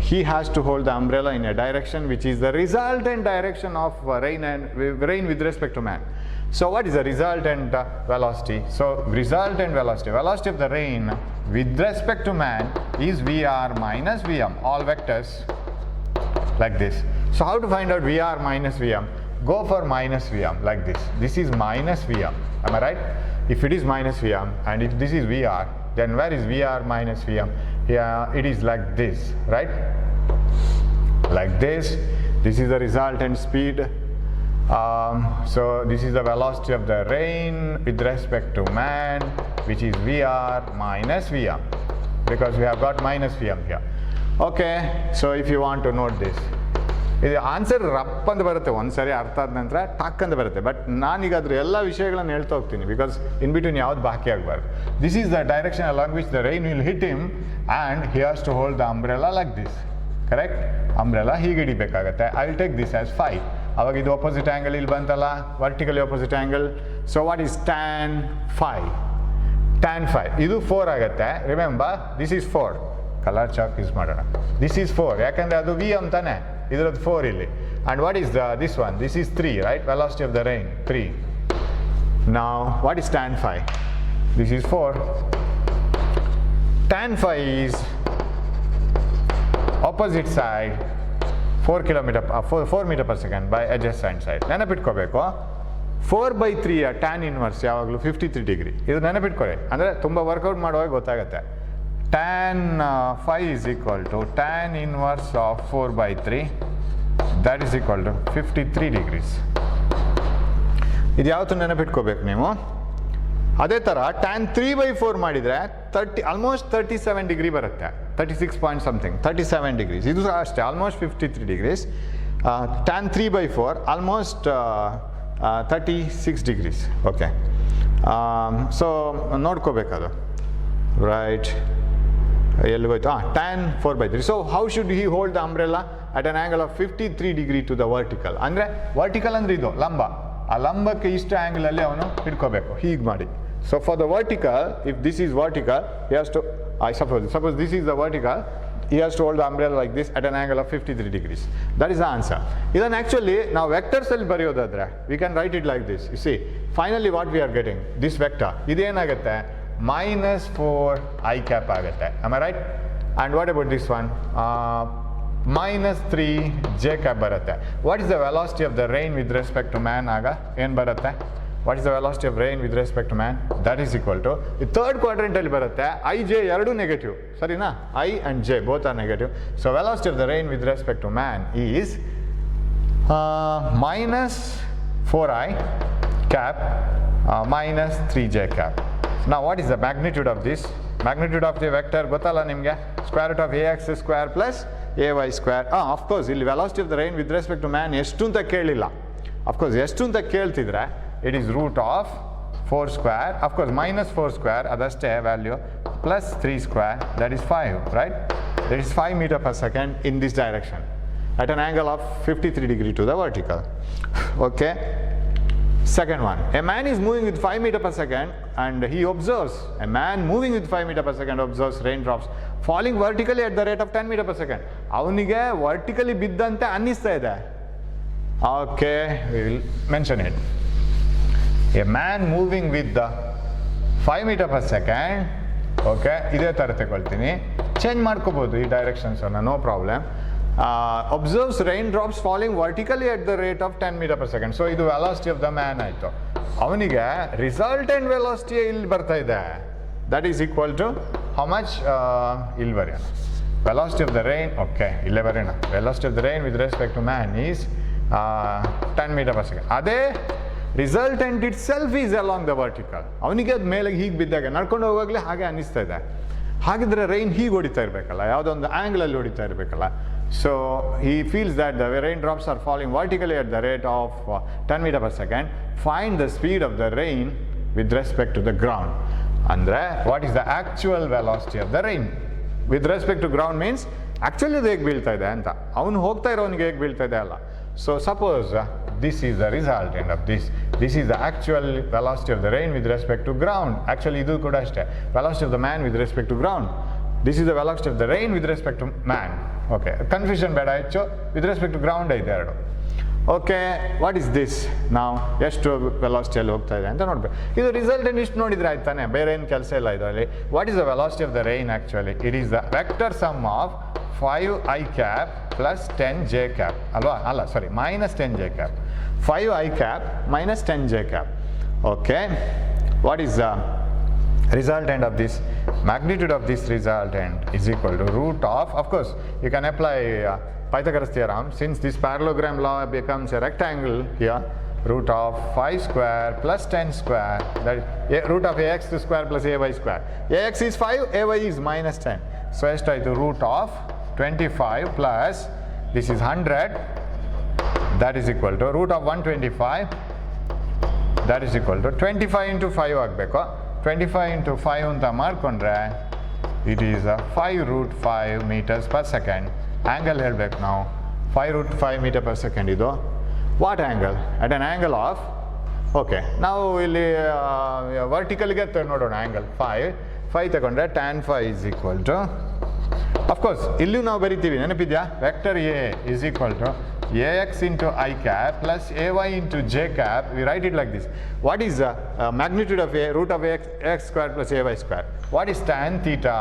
he has to hold the umbrella in a direction which is the resultant direction of rain with respect to man. So what is the resultant velocity? So resultant velocity of the rain with respect to man is Vr minus Vm, all vectors like this. So how to find out Vr minus Vm? Go for minus Vm like this. This is minus Vm. Am I right? If it is minus Vm and if this is Vr, then where is Vr minus Vm? Here it is like this, right? Like this. This is the resultant speed. So this is the velocity of the rain with respect to man, which is Vr minus Vm, because we have got minus Vm here. Okay, so if you want to note this, ಇದು answer ರಪ್ ಅಂತ ಬರುತ್ತೆ, ಒಂದ್ಸರಿ ಅರ್ಥ ಆದ ನಂತರ ಟಕ್ ಅಂತ ಬರುತ್ತೆ. ಬಟ್ ನಾನೀಗ ಅದ್ರ ಎಲ್ಲ ವಿಷಯಗಳನ್ನು ಹೇಳ್ತಾ ಹೋಗ್ತೀನಿ, ಬಿಕಾಸ್ ಇನ್ ಬಿಟ್ವೀನ್ ಯಾವ್ದು ಬಾಕಿ ಆಗಬಾರ್ದು. This is the direction along which the rain will hit him and he has to hold the umbrella like this. Correct, umbrella ಹೀಗೆ ಹಿಡಿಬೇಕಾಗತ್ತೆ. I will take this as 5. ಅವಾಗ ಇದು ಅಪೋಸಿಟ್ ಆ್ಯಂಗಲ್ ಇಲ್ಲಿ ಬಂತಲ್ಲ, vertically opposite angle. So what is tan 5? tan 5 ಇದು 4 ಆಗುತ್ತೆ. Remember this is 4. Colour chalk use ಮಾಡೋಣ. This is 4 ಯಾಕಂದರೆ ಅದು ವಿ ಅಂತಾನೆ, ಇದರದ್ದು 4 ಇಲ್ಲಿ. And what is this one? This is 3, right? Velocity of the rain, 3. Now, what is tan 5? This is 4. Tan 5 is opposite side 4 meter per second by adjacent side. ನೆನಪಿಟ್ಕೋಬೇಕು, 4/3 tan inverse ಯಾವಾಗಲೂ 53 degree. ಇದು ನೆನಪಿಟ್ಕೊಳ್ಳಿ, ಅಂದರೆ ತುಂಬ workout ಮಾಡುವಾಗ ಗೊತ್ತಾಗುತ್ತೆ. tan 5 is equal to tan inverse of 4/3, that is equal to 53 degrees. ಇದು ಯಾವತ್ತೂ ನೆನಪಿಟ್ಕೋಬೇಕು ನೀವು. ಅದೇ ಥರ tan 3/4 ಮಾಡಿದರೆ ಆಲ್ಮೋಸ್ಟ್ 37 ಡಿಗ್ರಿ ಬರುತ್ತೆ, 36 ಪಾಯಿಂಟ್ ಸಮಥಿಂಗ್, 37 ಡಿಗ್ರೀಸ್. ಇದು ಅಷ್ಟೇ, almost 53 degrees. tan 3/4 almost 36 degrees. Okay, so ನೋಡ್ಕೋಬೇಕದು. ರೈಟ್, ಎಲ್ಲಿಗೋಯ್ತು? tan 4/3. So how should he hold the umbrella at an angle of 53 degree to the vertical. ಅಂದರೆ ವರ್ಟಿಕಲ್ ಅಂದರೆ ಇದು ಲಂಬ, ಆ ಲಂಬಕ್ಕೆ ಇಷ್ಟು ಆ್ಯಂಗಲಲ್ಲಿ ಅವನು ಹಿಡ್ಕೋಬೇಕು, ಹೀಗೆ ಮಾಡಿ. So for the vertical, if this is vertical, he has to suppose this is the vertical, he has to hold the umbrella like this at an angle of 53 degrees. That is the answer. Then actually now vectors ಅಲ್ಲಿ ಬರೆಯೋದಾದ್ರೆ we can write it like this. You see, finally what we are getting, this vector ಇದೇನಾಗುತ್ತೆ, -4 I cap ಆಗುತ್ತೆ. Am I right? And what about this one? -3 J cap ಬರುತ್ತೆ. What is the velocity of the rain with respect to man ಆಗ ಏನು ಬರುತ್ತೆ? What is the velocity of rain with respect to man? That is equal to, ಈ third quadrant ಅಲ್ಲಿ ಬರುತ್ತೆ, I, J ಎರಡೂ negative, ಸರಿನಾ? I and J both are negative. So velocity of the rain with respect to man is -4I cap -3J cap. Now what is the magnitude of this? Magnitude of the vector ಗೊತ್ತಲ್ಲ ನಿಮಗೆ, square root of ax square plus ay square. Of course ಇಲ್ಲಿ velocity of the rain with respect to man ಎಷ್ಟು ಅಂತ ಕೇಳಿಲ್ಲ. Of course ಎಷ್ಟು ಅಂತ ಕೇಳ್ತಿದ್ರೆ it is root of 4 square, of course -4 square ಅದಷ್ಟೇ value, plus 3 square, that is 5, right? That is 5 meter per second in this direction at an angle of 53 degree to the vertical. Okay, second one, a man is moving with 5 meter per second and he observes, a man moving with 5 meter per second observes raindrops falling vertically at the rate of 10 meter per second. ಅವನಿಗೆ vertically ಬಿದ್ದಂತೆ ಅನ್ನಿಸ್ತಾ ಇದೆ. Okay, we will mention it. A man moving with the 5 meter per second, okay, ಇದೇ ಥರ ತಗೊಳ್ತೀನಿ, change ಮಾಡ್ಕೋಬೋದು ಈ ಡೈರೆಕ್ಷನ್ಸನ್ನು, no problem. observes raindrops falling vertically at the rate of 10 meter per second. So ಇದು velocity of the man ಆಯಿತು. ಅವನಿಗೆ resultant velocity ಇಲ್ಲಿ ಬರ್ತಾ ಇದೆ, that is equal to how much, ಇಲ್ಲಿ ಬರೆಯೋಣ velocity of the rain, okay, ಇಲ್ಲೇ ಬರೋಣ. velocity of the rain with respect to man is 10 meter per second. ಅದೇ resultant it self is along the vertical. ಅವನಿಗೆ ಅದು ಮೇಲೆ ಹೀಗೆ ಬಿದ್ದಾಗ ನಡ್ಕೊಂಡು ಹೋಗಾಗಲೇ ಹಾಗೆ ಅನ್ನಿಸ್ತಾ ಇದೆ. ಹಾಗಿದ್ರೆ ರೈನ್ ಹೀಗೆ ಹೊಡಿತಾ ಇರಬೇಕಲ್ಲ, ಯಾವುದೋ ಒಂದು ಆ್ಯಂಗಲಲ್ಲಿ ಹೊಡಿತಾ ಇರಬೇಕಲ್ಲ. So he feels that the rain drops are falling vertically at the rate of 10 meter per second. Find the speed of the rain with respect to the ground. ಅಂದರೆ what is the actual velocity of the rain with respect to ground means actually ಅದು ಹೇಗೆ ಬೀಳ್ತಾ ಇದೆ ಅಂತ, ಅವನು ಹೋಗ್ತಾ ಇರೋನಿಗೆ ಹೇಗೆ ಬೀಳ್ತಾ ಇದೆ ಅಲ್ಲ. So suppose this is the resultant of this is the actual velocity of the rain with respect to ground. Actually ಇದು ಕೂಡ ಅಷ್ಟೇ, velocity of the man with respect to ground. This is the velocity of the rain with respect to man. Okay, confusion ಬೇಡ, ಹೆಚ್ಚು with respect to ground ಇದೆ ಎರಡು. Okay, what is this? ನಾವು ಎಷ್ಟು ವೆಲಾಸಿಟಿಯಲ್ಲಿ ಹೋಗ್ತಾ ಇದೆ ಅಂತ ನೋಡ್ಬೇಕು. ಇದು ರಿಸಲ್ಟೆಂಟ್ ಇಷ್ಟು ನೋಡಿದ್ರೆ ಆಯ್ತಾನೆ, ಬೇರೆ ಏನು ಕೆಲಸ ಇಲ್ಲ ಇದರಲ್ಲಿ. What is the velocity of the rain actually? It is the vector sum of 5i cap plus 10j cap ಅಲ್ವಾ? ಅಲ್ಲ sorry, minus 10j cap. 5i cap minus 10j cap. Okay, what is the resultant of this? Magnitude of this resultant is equal to root of course you can apply Pythagoras theorem. Since this parallelogram law becomes a rectangle here, root of 5 square plus 10 square, that is root of ax square plus ay square. Ax is 5, ay is minus 10. So as to root of 25 plus this is 100, that is equal to root of 125, that is equal to 25 into 5 ಆಗಬೇಕು. 25 into 5 ಅಂತ ಮಾಡಿಕೊಂಡ್ರೆ it is 5 root 5 meters per second. Angle ಹೇಳಬೇಕು ನಾವು, 5 root 5 meter per second. ಇದು what angle? At an angle of, okay, ನಾವು ಇಲ್ಲಿ ವರ್ಟಿಕಲ್ಗೆ ನೋಡೋಣ angle. 5 ತಗೊಂಡ್ರೆ tan phi is equal to, of course ಇಲ್ಲೂ ನಾವು ಬರಿತೀವಿ, ನೆನಪಿದ್ಯಾ? Vector A is equal to ax into I cap plus ay into j cap. We write it like this. What is the magnitude of a root of x square plus ay square? What is tan theta?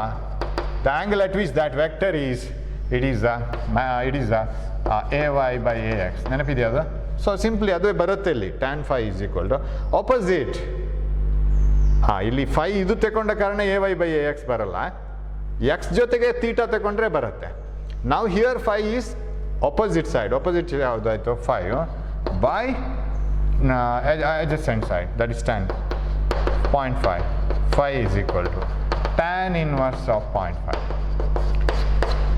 The angle at which that vector is, it is the ay by ax. ನೆನಪಿದೆಯಾ ಅದು? So simply ಅದುವೇ ಬರುತ್ತೆ ಇಲ್ಲಿ. tan phi is equal to opposite. ಇಲ್ಲಿ phi ಇದು ತಗೊಂಡ ಕಾರಣ ay by ax ಬರಲ್ಲ, x ಜೊತೆಗೆ ಥೀಟಾ ತಗೊಂಡ್ರೆ ಬರುತ್ತೆ. ನಾವು here phi is opposite side. Opposite ಯಾವುದಾಯಿತು? 5 by adjacent side, that is tan 0.5. Phi is equal to tan inverse of 0.5.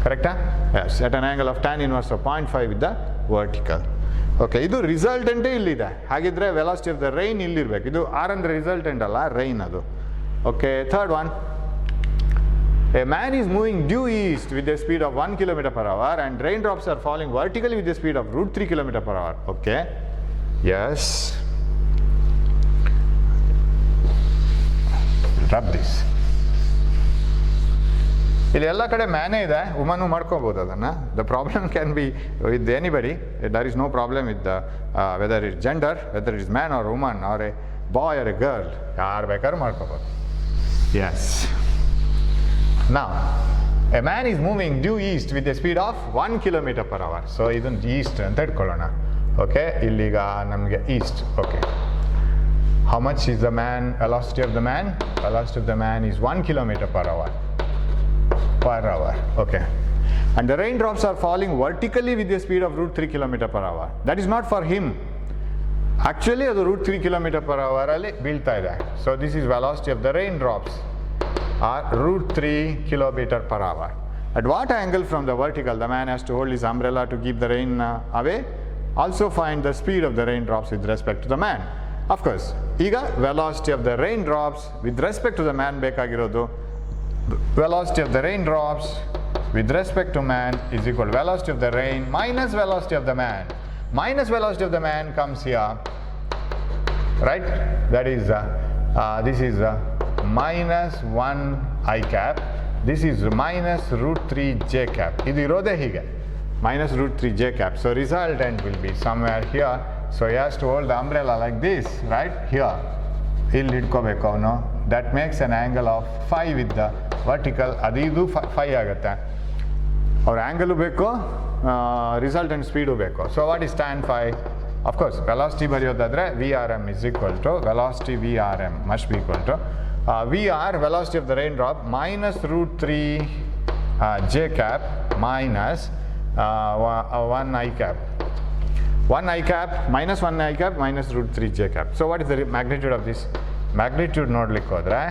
Correct? Yes, at an angle of tan inverse of 0.5 with the vertical. Okay, ಇದು ರಿಸಲ್ಟೆಂಟೇ ಇಲ್ಲಿದೆ. ಹಾಗಿದ್ರೆ velocity of the rain ಇಲ್ಲಿರ್ಬೇಕು. ಇದು R ಅಂದರೆ resultant ಅಲ್ಲ, rain ಅದು. Okay, third one. A man is moving due east with a speed of 1 km per hour and raindrops are falling vertically with a speed of root 3 km per hour. Okay, yes, rub this. ಇಲ್ಲಿ ಎಲ್ಲ ಕಡೆ ಮ್ಯಾನೇ ಇದೆ, ವುಮನ್ನು ಮಾಡ್ಕೋಬೋದು ಅದನ್ನು. The problem can be with anybody. There is no problem with whether it gender, whether it is man or woman or a boy or a girl, ಯಾರು ಬೇಕಾದ್ರೂ ಮಾಡ್ಕೋಬೋದು. Yes. Now, a man is moving due east with a speed of 1 km per hour. So, ಇದನ್ನು East ಅಂತ ಇಟ್ಕೊಳ್ಳೋಣ. Okay, ಇಲ್ಲಿಗ ನಮಗೆ East. Okay, how much is the man, velocity of the man? Velocity of the man is 1 km per hour. Okay, and the raindrops are falling vertically with a speed of root 3 km per hour. That is not for him. Actually, ಅದು root 3 km per hour ಅಲ್ಲಿ ಬೀಳ್ತಾ ಇದೆ. So, this is velocity of the raindrops are root 3 km per hour. At what angle from the vertical the man has to hold his umbrella to keep the rain away? Also find the speed of the raindrops with respect to the man. Of course, ಈಗ velocity of the raindrops with respect to the man ಬೇಕಾಗಿರೋದು. Velocity of the raindrops with respect to man is equal to velocity of the rain minus velocity of the man. Minus velocity of the man comes here, right? That is this is minus 1 I cap, this is minus root 3 j cap. ಇದು ಇರೋದೇ ಹೀಗೆ, minus root 3 j cap. So resultant will be somewhere here. So he has to hold the umbrella like this, right? Here. ಇಲ್ಲಿ ಹಿಡ್ಕೋಬೇಕು ಅವನು. That makes an angle of 5 with the vertical. ಅದು ಇದು 5 ಆಗುತ್ತೆ. ಅವ್ರ angle ಬೇಕು, ರಿಸಲ್ಟೆಂಟ್ ಸ್ಪೀಡು ಬೇಕು. So what is tan phi? Of course, velocity ಬರೆಯೋದಾದ್ರೆ VRM is equal to velocity VRM must be equal to VR, velocity of the raindrop, minus root 3 j cap minus 1 I cap. 1 I cap minus 1 I cap minus root 3 j cap. So what is the magnitude of this? Magnitude ನೋಡ್ಲಿಕ್ಕೆ ಹೋದ್ರೆ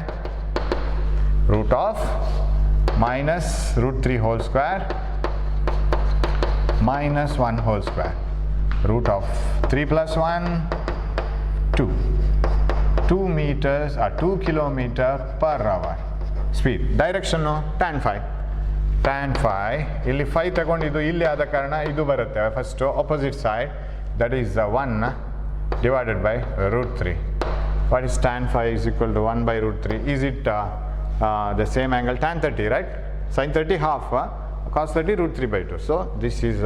root of minus root 3 whole square minus 1 whole square. Root of 3 plus 1, 2. 2 meters or 2 kilometer per hour. Speed. Direction no? Tan phi. Tan phi. ಇಲ್ಲಿ 5 ತಗೊಂಡಿದ್ದು ಇಲ್ಲಿ ಆದ ಕಾರಣ ಇದು ಬರುತ್ತೆ. First opposite side, that is 1 divided by root 3. What is tan phi is equal to 1 by root 3? Is it the same angle? Tan 30, right? Sin 30 half, cos 30 root 3 by 2. So this is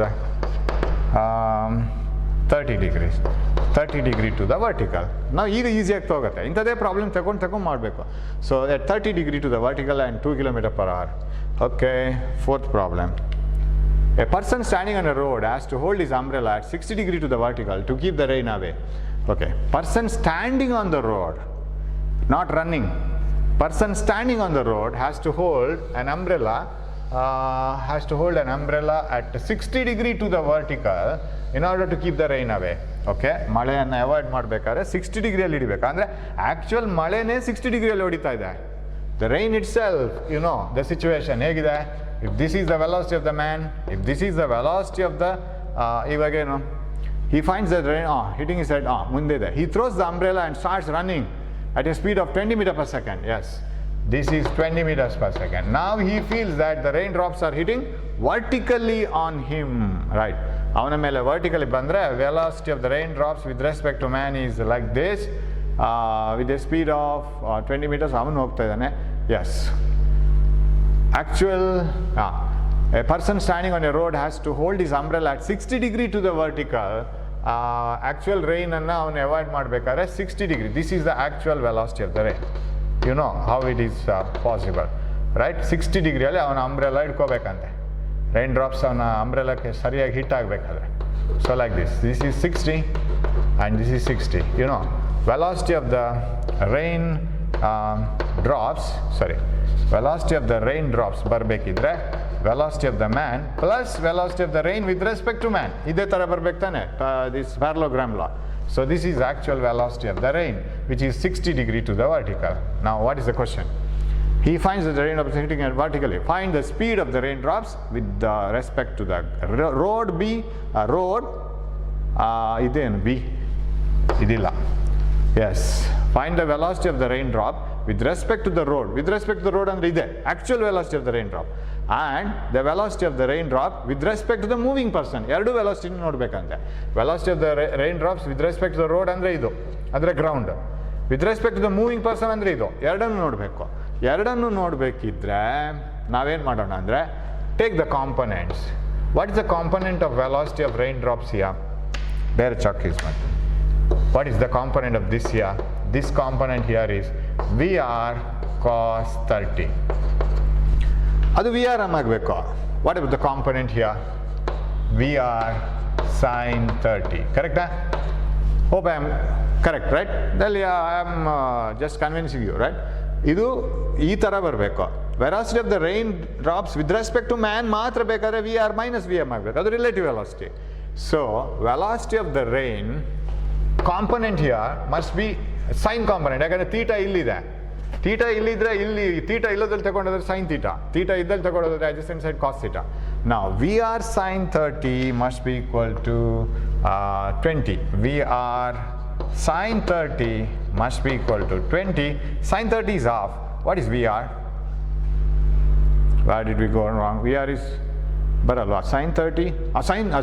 30 degrees. 30 degree to the vertical. Now ಈಗ ಈಸಿಯಾಗಿ ತಗೋಗುತ್ತೆ. ಇಂಥದೇ problem ತಗೊಂಡು ಮಾಡಬೇಕು. So at 30 degree to the vertical and 2 km per hour. Okay, fourth problem. A person standing on a road has to hold his umbrella at 60 degree to the vertical to keep the rain away. Okay, person standing on the road, not running. Person standing on the road has to hold an umbrella at 60 degree to the vertical in order to keep the rain away. Okay, ಮಳೆಯನ್ನು avoid ಮಾಡಬೇಕಾದ್ರೆ 60 ಡಿಗ್ರಿಯಲ್ಲಿ ಹಿಡಿಬೇಕು. ಅಂದರೆ actual ಮಳೆನೇ 60 ಡಿಗ್ರಿಯಲ್ಲಿ ಹೊಡಿತಾ ಇದೆ. The rain itself, you know, the situation ಹೇಗಿದೆ. If this is the velocity of the man, if this is the velocity of the ಇವಾಗೇನು, he finds the rain hitting his head, ಮುಂದೆ ಇದೆ. He throws the umbrella and starts running at a speed of 20 meters per second. Yes, this is 20 meters per second. Now he feels that the raindrops are hitting vertically on him, right? ಅವನ ಮೇಲೆ vertically ಬಂದರೆ velocity of the raindrops with respect to man is like this, with a speed of 20 meters. ಅವನು ಹೋಗ್ತಾ ಇದ್ದಾನೆ. Yes, actual a person standing on a road has to hold his umbrella at 60 degree to the vertical. Actual rain ಅನ್ನು ಅವನು avoid ಮಾಡಬೇಕಾದ್ರೆ 60 degree. This is the actual velocity of the rain. You know how it is possible, right? 60 ಡಿಗ್ರಿಯಲ್ಲಿ ಅವನ umbrella ಇಟ್ಕೋಬೇಕಂತೆ. Rain drops ಅವನ ಅಂಬ್ರೆಲ್ಲಕ್ಕೆ ಸರಿಯಾಗಿ hit ಆಗಬೇಕಾದ್ರೆ. So like this is 60 and this is 60. You know velocity of the rain velocity of the rain drops ಬರಬೇಕಿದ್ರೆ velocity of the man plus velocity of the rain with respect to man ಇದೇ ಥರ ಬರ್ಬೇಕು ತಾನೆ, this parallelogram law. So this is actual velocity of the rain, which is 60 degree to the vertical. Now what is the question? He finds that the raindrops are hitting vertically. Find the speed of the raindrops with respect to the road B. Road iದೇನು B ಇದಿಲ್ಲ. Yes, find the velocity of the raindrop with respect to the road. With respect to the road ಅಂದ್ರೆ ಇದೆ actual velocity of the raindrop, and the velocity of the raindrop with respect to the moving person. ಎರಡು velocity ನೋಡ್ಬೇಕಂತೆ. Velocity of the raindrops with respect to the road ಅಂದ್ರೆ ಇದು, ಅಂದರೆ ground. with respect to the moving person ಅಂದರೆ ಇದು. ಎರಡನ್ನು ನೋಡಬೇಕು. ಎರಡನ್ನು ನೋಡಬೇಕಿದ್ರೆ ನಾವೇನು ಮಾಡೋಣ ಅಂದರೆ, take the components. What is the component of velocity of raindrops here? ಬೇರೆ ಚಾಕ್ ಯೂಸ್ ಮಾಡ್ತೀನಿ. What is the component of this here? This component here is VR cos 30. ಅದು VRM ಆಗಬೇಕು. What about the component here? VR sin 30. Correct? Hope I am correct, right? Then I am just convincing you, right? ಇದು ಈ ಥರ ಬರಬೇಕು. Velocity of the rain drops with respect to man ಮಾತ್ರ ಬೇಕಾದ್ರೆ VR minus VM ಆಗಬೇಕು. ಅದು relative velocity. So velocity of the rain component here must be sine component. ಯಾಕಂದರೆ theta ಇಲ್ಲಿದೆ. ತೀಟಾ ಇಲ್ಲಿದ್ರೆ ಇಲ್ಲಿ ತೀಟಾ ಇಲ್ಲದಲ್ಲಿ ತಗೊಂಡೋದ್ರೆ ಸೈನ್ ತೀಟಾ, ತೀಟಾ ಇದ್ದಲ್ಲಿ ತಗೊಂಡೋದ್ರೆ adjacent side cos theta. Now VR sin 30 must be equal to 20. VR sin 30 must be equal to 20. Sin 30 is half. What is VR? Where did we go wrong? VR is ಬರಲ್ವಾ sin 30?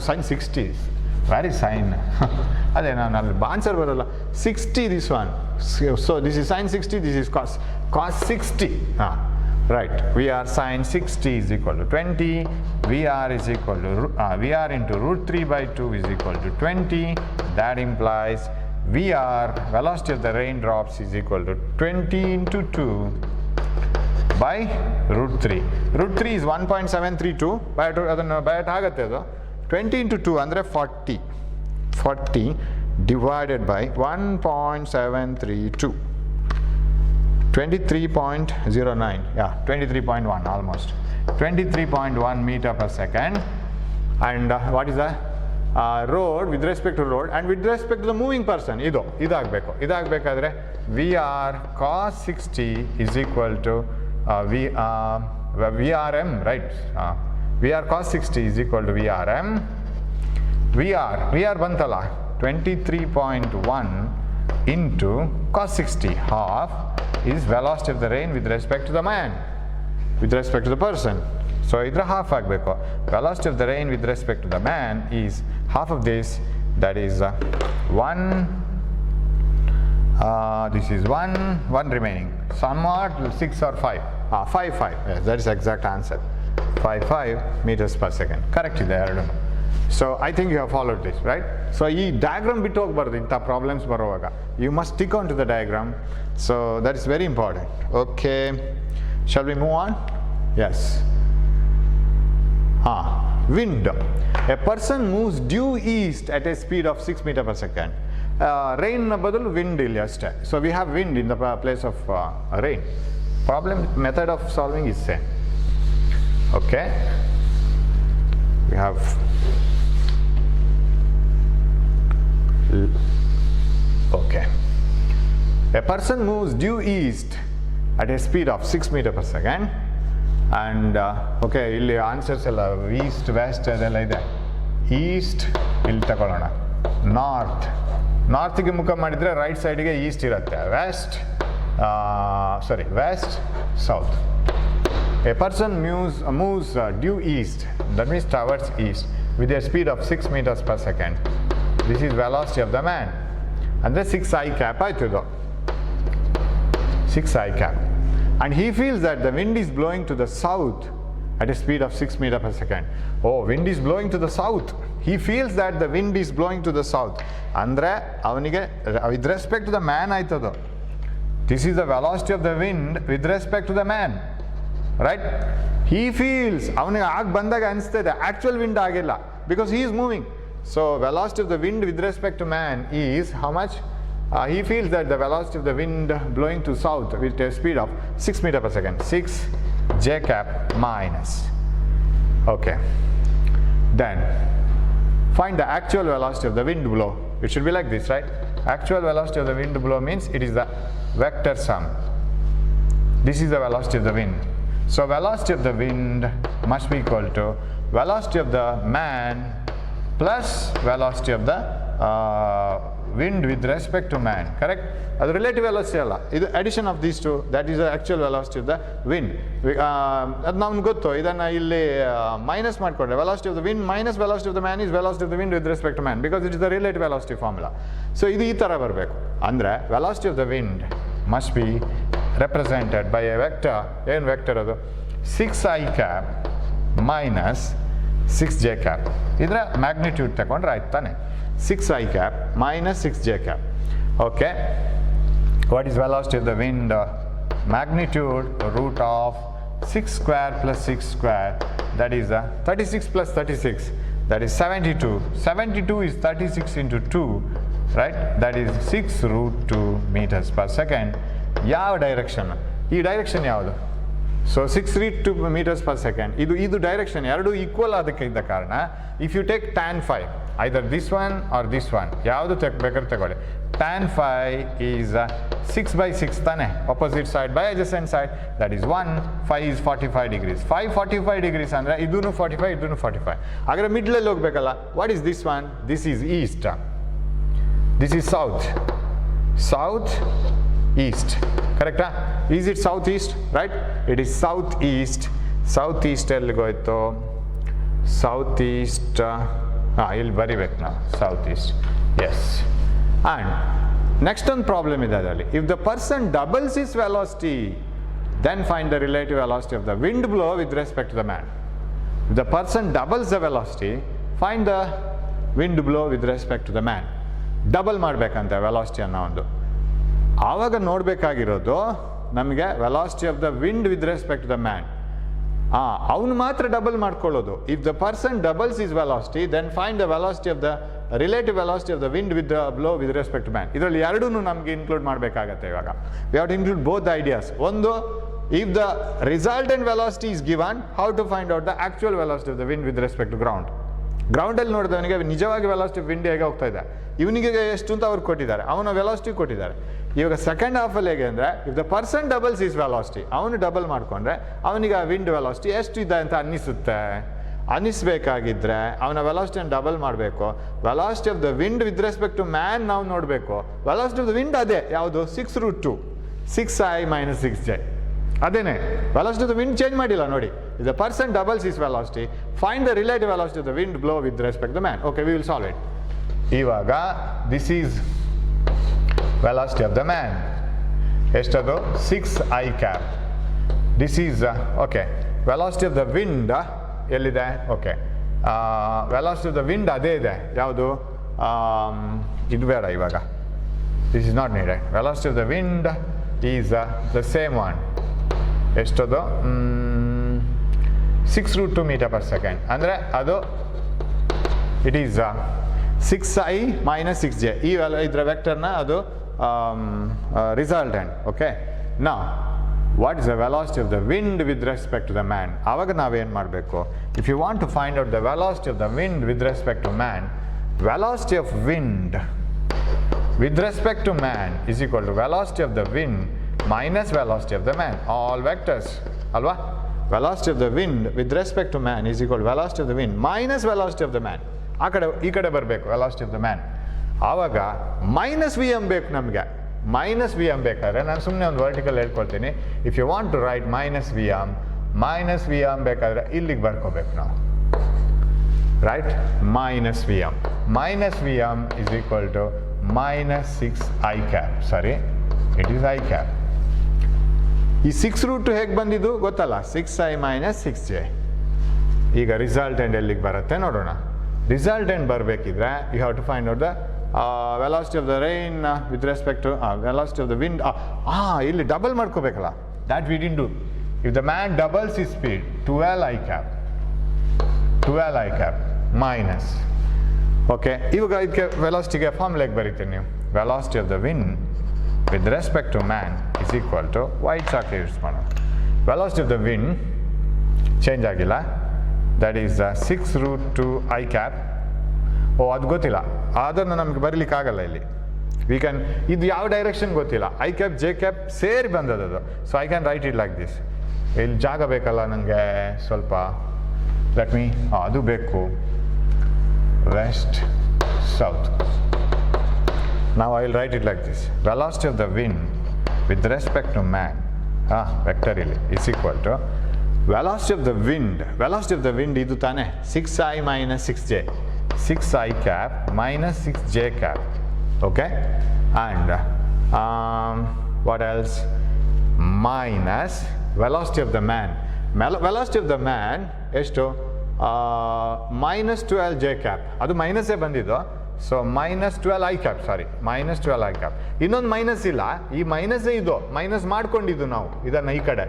sin 60. Where is sin? ಅದೇ ನಾನು ಅಲ್ಲಿ answer ಬರಲ್ಲ. 60 this one. So this is sin 60, this is cos 60. Right. VR sin 60 is equal to 20. VR is equal to VR into root 3 by 2 is equal to 20. That implies VR, velocity of the raindrops, is equal to 20 into 2 by root 3. Root 3 is 1.732. ಅದನ್ನು ಬಯಟ್ ಆಗುತ್ತೆ ಅದು. 20 into 2 ಅಂದರೆ 40. divided by 1.732. 23.09, yeah, 23.1 almost. 23.1 meter per second. And what is the road with respect to road and with respect to the moving person? ಇದಾಗಬೇಕಾದ್ರೆ VR cos 60 is equal to VRM, right? VR cos 60 is equal to VRM. VR bantala 23.1 into cos 60, half is velocity of the rain with respect to the man, with respect to the person. So idra half agbeku. Velocity of the rain with respect to the man is half of this, that is 1. This is 1 remaining. Somewhat 6 or 5. 5. Yes, that is exact answer. 5 meters per second. Correct ಇದೆ ಎರಡು. So I think you have followed this, right? So ಈ diagram ಬಿಟ್ಟು ಹೋಗಬಾರ್ದು ಇಂಥ problems ಬರುವಾಗ. You must stick on to the diagram. So that is very important. Okay. Shall we move on? Yes. Wind. A person moves due east at a speed of 6 meters per second. Rain ಬದಲು wind ಇಲ್ಲಿ ಅಷ್ಟೇ. So we have wind in the place of rain. Problem method of solving is same. Okay. We have okay. A person moves due east at a speed of 6 meters per second. And okay, ಇಲ್ಲಿ answers ಎಲ್ಲ East West ಅದೆಲ್ಲ ಇದೆ. East ಇಲ್ಲಿ ತಗೊಳ್ಳೋಣ. ನಾರ್ತ್ಗೆ ಮುಖ ಮಾಡಿದರೆ right ಸೈಡ್ಗೆ east ಇರುತ್ತೆ. West south. A person moves due east, that means towards east, with a speed of 6 meters per second. This is velocity of the man. And the 6i cap ಆಯ್ತು. 6i cap. And he feels that the wind is blowing to the south at a speed of 6 meters per second. Oh, wind is blowing to the south. He feels that the wind is blowing to the south. Andre avanige with respect to the man aitado. This is the velocity of the wind with respect to the man. Right? He feels avanige aag bandaga anstide actual wind agilla because he is moving. So velocity of the wind with respect to man is how much? He feels that the velocity of the wind blowing to south with a speed of 6 meters per second. 6 j cap minus. Okay. Then find the actual velocity of the wind blow. It should be like this, right? Actual velocity of the wind blow means it is the vector sum. This is the velocity of the wind. So velocity of the wind must be equal to velocity of the man plus velocity of the wind with respect to man. Correct? That's relative velocity alla. This addition of these two, that is the actual velocity of the wind. That nಮಗೆ ಗೊತ್ತು. ಇದನ್ನು ಇಲ್ಲಿ minus ಮಾಡಿಕೊಂಡ್ರೆ velocity of the wind minus velocity of the man is velocity of the wind with respect to man because it is the relative velocity formula. So ಇದು ಈ ಥರ ಬರಬೇಕು. ಅಂದರೆ velocity of the wind must be represented by a vector. ಏನು vector ಅದು? 6i cap minus 6j cap. ಇದರ magnitude ತಗೊಂಡ್ರೆ ಆಯ್ತು ತಾನೆ. 6i cap minus 6j cap. Okay. What is velocity of the wind? Magnitude root of 6 square plus 6 square. That is 36 plus 36. That is 72. 72 is 36 into 2. Right? That is 6 root 2 meters per second. ಯಾವ direction? ಈ direction ಯಾವುದು? ಸೊ 6 root 2 meters per second. ಇದು direction ಎರಡು equal ಅದಕ್ಕೆ ಇದ್ದ ಕಾರಣ if you take tan phi, either this one or this one, ಯಾವುದು ಬೇಕಾದ್ರೆ ತಗೊಳ್ಳಿ. tan phi is 6/6 ತಾನೆ, opposite side by adjacent side, that is 1. Phi is 45 degrees. Phi 45 degrees ಅಂದರೆ ಇದೂನು 45, ಇದೂನು 45. ಹಾಗಾದ್ರೆ ಮಿಡ್ಲಲ್ಲಿ ಹೋಗ್ಬೇಕಲ್ಲ. What is this one? This is east. This is south. South east. Correcta? Is it southeast? Right? It is southeast. Southeast ಎಲ್ಲಿಗೆ ಹೋಯ್ತು? Southeast. ಇಲ್ಲಿ ಬರಿಬೇಕು ನಾವು. Southeast. Yes. And next one problem is that if the person doubles his velocity, then find the relative velocity of the wind blow with respect to the man. If the person doubles the velocity, find the wind blow with respect to the man. Double ಮಾಡಬೇಕಂತ velocity ಅನ್ನೋ ಒಂದು. ಆವಾಗ ನೋಡಬೇಕಾಗಿರೋದು ನಮಗೆ velocity of the wind with respect to the man. ಅವನು ಮಾತ್ರ double ಮಾಡ್ಕೊಳ್ಳೋದು. If the person doubles is velocity then find the velocity of the relative velocity of the wind with the blow with respect to man. ಇದರಲ್ಲಿ ಎರಡೂ ನಮಗೆ include ಮಾಡಬೇಕಾಗತ್ತೆ. ಇವಾಗ we have to include both ideas. ಒಂದು, if the resultant velocity is given, how to find out the actual velocity of the wind with respect to ground. ಗ್ರೌಂಡಲ್ಲಿ ನೋಡಿದವನಿಗೆ ನಿಜವಾಗಿ velocity wind ಹೇಗೆ ಹೋಗ್ತಾ ಇದೆ, ಇವನಿಗೆ ಎಷ್ಟು ಅಂತ ಅವ್ರು ಕೊಟ್ಟಿದ್ದಾರೆ, ಅವನ ವೆಲಾಸಿಟಿ ಕೊಟ್ಟಿದ್ದಾರೆ. ಇವಾಗ ಸೆಕೆಂಡ್ ಹಾಫಲ್ಲಿ ಹೇಗೆ ಅಂದರೆ, if the person doubles is velocity, ಅವನು ಡಬಲ್ ಮಾಡಿಕೊಂಡ್ರೆ ಅವನಿಗೆ ಆ ವಿಂಡ್ ವೆಲಾಸಿಟಿ ಎಷ್ಟು ಇದೆ ಅಂತ ಅನ್ನಿಸುತ್ತೆ. ಅನ್ನಿಸ್ಬೇಕಾಗಿದ್ದರೆ ಅವನ ವೆಲಾಸಿಟಿಯನ್ನು ಡಬಲ್ ಮಾಡಬೇಕು. Velocity of the wind with respect to man ನಾವು ನೋಡಬೇಕು. ವೆಲಾಸಿಟಿ ಆಫ್ ದ ವಿಂಡ್ ಅದೇ ಯಾವುದು, 6√2 6i - 6j. ಅದೇನೆ velocity of the wind change ಮಾಡಿಲ್ಲ ನೋಡಿ. If the person doubles is velocity, find the relative velocity of the wind blow with respect the man. Okay, we will solve it. ಇವಾಗ this is velocity of the man. ಎಷ್ಟದು, 6i cap. This is okay. Velocity of the wind ಎಲ್ಲಿದೆ, okay, velocity of the wind ಅದೇ ಇದೆ. ಯಾವುದು, ಇದು ಬೇಡ ಇವಾಗ, this is not needed. Velocity of the wind is the same one. ಎಷ್ಟದು, 6√2 meter per second. ಅಂದರೆ ಅದು ಇಟ್ ಈಸ್ 6i - 6j. ಇದರ ವೆಕ್ಟರ್ನ ಅದು resultant. Okay, now what is the velocity of the wind with respect to the man? ಆವಾಗ ನಾವೇನು ಮಾಡಬೇಕು, if you want to find out the velocity of the wind with respect to man, velocity of wind with respect to man is equal to velocity of the wind minus velocity of the man, all vectors alwa. Velocity of the wind with respect to man is equal to velocity of the wind minus velocity of the man. ಈ ಕಡೆ ಬರಬೇಕು velocity of the man. ಆವಾಗ -vm ಬೇಕು ನಮಗೆ. -vm ಬೇಕಾದ್ರೆ ನಾನು ಸುಮ್ಮನೆ ಒಂದು ವರ್ಟಿಕಲ್ ಹೇಳ್ಕೊಳ್ತೀನಿ. If you want to write -vm ಬೇಕಾದ್ರೆ ಇಲ್ಲಿಗೆ ಬರ್ಕೋಬೇಕು ನಾವು, right? -vm is equal to -6i cap. Sorry, it is i cap. ಈ 6√2 ಹೇಗೆ ಬಂದಿದ್ದು ಗೊತ್ತಲ್ಲ, 6i - 6j. ಈಗ ರಿಸಲ್ಟೆಂಟ್ ಎಲ್ಲಿಗೆ ಬರುತ್ತೆ ನೋಡೋಣ. ರಿಸಲ್ಟೆಂಟ್ ಬರಬೇಕಿದ್ರೆ you have to find out the velocity of the rain with respect to velocity of the wind. ಇಲ್ಲಿ ಡಬಲ್ ಮಾಡ್ಕೋಬೇಕಲ್ಲ, that we did do. If the man doubles his speed, 12i cap minus. Okay, ಇವಾಗ ಇದಕ್ಕೆ ವೆಲಾಸಿಟಿಗೆ ಫಾರ್ಮುಲಾಗೆ ಬರೀತೀರಿ ನೀವು. Velocity of the wind with respect to man is equal to white chalk use ಮಾಡೋಣ. Velocity of the wind change ಆಗಿಲ್ಲ, that is 6√2i cap. ಅದು ಗೊತ್ತಿಲ್ಲ, ಅದನ್ನು ನಮಗೆ ಬರೀಲಿಕ್ಕಾಗಲ್ಲ ಇಲ್ಲಿ. ವಿ ಕ್ಯಾನ್, ಇದು ಯಾವ ಡೈರೆಕ್ಷನ್ ಗೊತ್ತಿಲ್ಲ. i ಕ್ಯಾಪ್ j ಕ್ಯಾಪ್ ಸೇರಿ ಬಂದದ್ದು. So I can write it like this. ಇಲ್ಲಿ ಜಾಗ ಬೇಕಲ್ಲ ನನಗೆ ಸ್ವಲ್ಪ, ಲೆಟ್ ಮೀ, ಅದು ಬೇಕು, west, south. Now I will write it like this. Velocity of the wind with respect to man, vector ಇಲ್ಲಿ, is equal to velocity of the wind. Velocity of the wind ಇದು ತಾನೆ, 6i - 6j. 6i cap minus 6j cap. Okay, and what else? Minus velocity of the man. Velocity of the man ಎಷ್ಟು, -12j cap. ಅದು ಮೈನಸ್ಸೇ ಬಂದಿದ್ದು. So -12i cap, ಸಾರಿ, -12i cap. ಇನ್ನೊಂದು minus ಇಲ್ಲ, ಈ ಮೈನಸ್ಸೇ ಇದು, minus ಮಾಡ್ಕೊಂಡಿದ್ದು ನಾವು ಇದನ್ನು ಈ ಕಡೆ.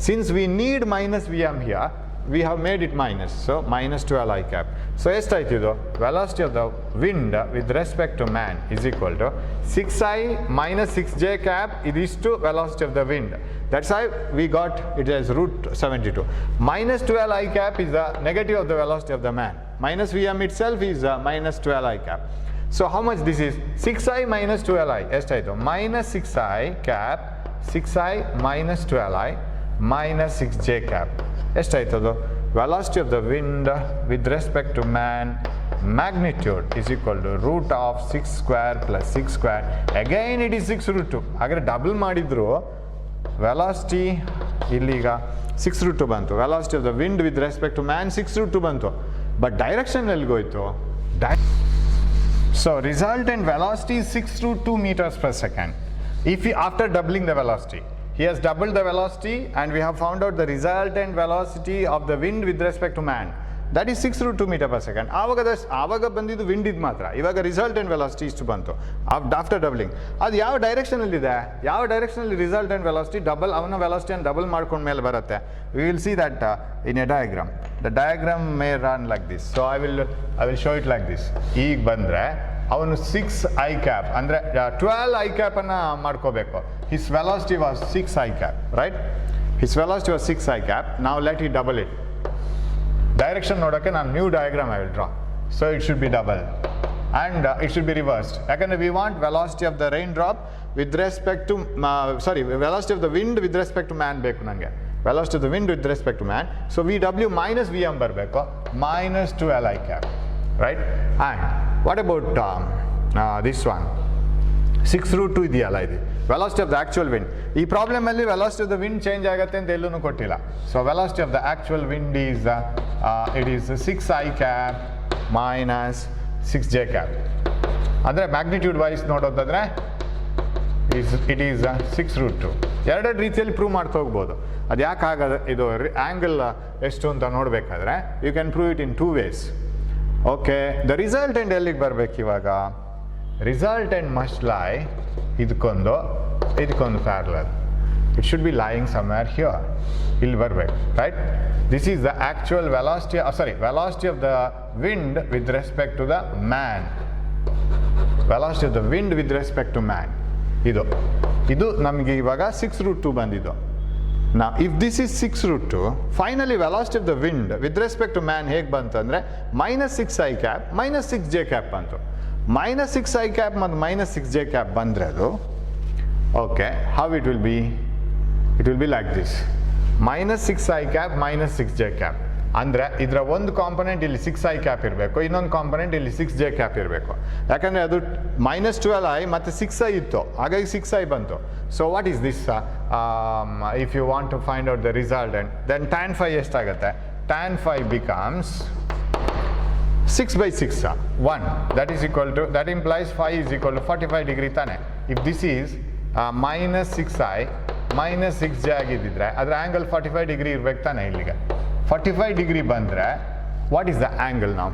Since we need -vm here, we have made it minus. So -12i cap. So ಎಷ್ಟಾಯ್ತು ಇದು? Velocity of the wind with respect to man is equal to 6i - 6j cap. ಇದಿಷ್ಟು velocity of the wind. That's why we got it as √72. -12i cap is the negative of the velocity of the man. -vm itself is -12i cap. So how much this is? 6i - 12i. ಎಷ್ಟಾಯಿತು? -6i cap, 6i - 12i -6j cap. ಎಷ್ಟಾಯ್ತು ಅದು? Velocity of the wind with respect to man magnitude is equal to √6² + 6². Again it is 6√2. ಹಾಗಾದ್ರೆ double ಮಾಡಿದ್ರು velocity ಇಲ್ಲಿಗ 6√2 ಬಂತು. Velocity of the wind with respect to man 6√2 ಬಂತು. But direction ಎಲ್ಲಿಗೋಯ್ತು? So resultant velocity 6√2 meters per second. If he, after doubling the velocity, he has doubled the velocity and we have found out the resultant velocity of the wind with respect to man. That is 6 root 2 meter per second. ಆವಾಗ ಬಂದಿದ್ದು wind ಇದು ಮಾತ್ರ. ಇವಾಗ resultant velocity ಇಷ್ಟು ಬಂತು after doubling. ಅದು ಯಾವ ಡೈರೆಕ್ಷನಲ್ಲಿದೆ, ಯಾವ ಡೈರೆಕ್ಷನಲ್ಲಿ ರಿಸಲ್ಟೆಂಟ್ ವೆಲಾಸಿಟಿ ಡಬಲ್, ಅವನ ವೆಲಾಸಿಟಿಯನ್ನು ಡಬಲ್ ಮಾಡ್ಕೊಂಡ ಮೇಲೆ ಬರುತ್ತೆ. We will see that in a diagram. The diagram May run like this. So I will show it like this. ಈಗ ಬಂದರೆ ಅವನು 6 ಐ ಕ್ಯಾಪ್ ಅಂದರೆ 12 ಐ ಕ್ಯಾಪನ್ನು ಮಾಡ್ಕೋಬೇಕು. His velocity was 6 I cap, right? His velocity was 6 I cap. ನಾವು let it double it. Direction ನೋಡೋಕ್ಕೆ ನಾನು new diagram I will draw. So it should be double and it should be reversed. ಯಾಕಂದರೆ we want velocity of the rain drop with respect to velocity of the wind with respect to man ಬೇಕು ನನಗೆ. Velocity of the wind with respect to man. So we W minus V M ಬರಬೇಕು, minus 12 I cap, right? And what about this one 6 root 2 ಇದೆಯಲ್ಲ, ಇದು velocity of the actual wind. ಈ ಪ್ರಾಬ್ಲಮಲ್ಲಿ velocity of the wind change ಆಗುತ್ತೆ ಅಂತ ಎಲ್ಲೂ ಕೊಟ್ಟಿಲ್ಲ. So velocity of the actual wind is it is 6 I cap minus 6 J cap. ಅಂದರೆ magnitude wise ನೋಡೋದಾದರೆ ಇಟ್ ಈಸ್ 6 ರೂಟ್ 2. ಎರಡೆರಡು ರೀತಿಯಲ್ಲಿ ಪ್ರೂವ್ ಮಾಡ್ತಾ ಹೋಗ್ಬೋದು. ಅದು ಯಾಕೆ ಆಗೋದು, ಇದು ಆ್ಯಂಗಲ್ ಎಷ್ಟು ಅಂತ ನೋಡಬೇಕಾದ್ರೆ you can prove it in 2 ways. Okay, the resultant ಎಲ್ಲಿಗೆ ಬರಬೇಕು ಇವಾಗ? ರಿಸಲ್ಟೆಂಟ್ ಮಸ್ಟ್ ಲೈ ಇದಕ್ಕೊಂದು parallel. It should be lying somewhere here. ಇಲ್ಲಿ ಬರಬೇಕು, right? This is the actual velocity, velocity of the wind with respect to the man. Velocity of the wind with respect to man. ಇದು ನಮಗೆ ಇವಾಗ 6 root 2 ಬಂದಿದ್ದು. Now, if this is 6 root 2, finally velocity of the wind with respect to man ಹೇಗೆ ಬಂತು ಅಂದರೆ minus 6 I cap minus 6 J cap ಬಂತು. minus 6 I cap ಮತ್ತು minus 6 J cap ಬಂದರೆ ಅದು okay, how it will be? It will be like this. minus 6 I cap minus 6 J cap. ಅಂದರೆ ಇದರ ಒಂದು ಕಾಂಪೊನೆಂಟ್ ಇಲ್ಲಿ 6 ಐ ಕ್ಯಾಪ್ ಇರಬೇಕು, ಇನ್ನೊಂದು ಕಾಂಪೊನೆಂಟ್ ಇಲ್ಲಿ 6 ಜೆ ಕ್ಯಾಪ್ ಇರಬೇಕು. ಯಾಕಂದರೆ ಅದು ಮೈನಸ್ 12 ಐ ಮತ್ತು 6 ಐ ಇತ್ತು, ಹಾಗಾಗಿ 6 ಐ ಬಂತು. So what is this? If you want to find out the resultant, then tan phi ಎಷ್ಟಾಗುತ್ತೆ? tan phi becomes 6/6 1. That is equal to, that implies phi is equal to 45 degree ತಾನೆ. If this is minus 6 I minus 6 J ಆಗಿದ್ದಿದ್ರೆ ಅದರ angle 45 degree ಇರ್ಬೇಕು ತಾನೆ. ಇಲ್ಲಿಗೆ 45 degree ಬಂದರೆ what is the angle ನಾವು?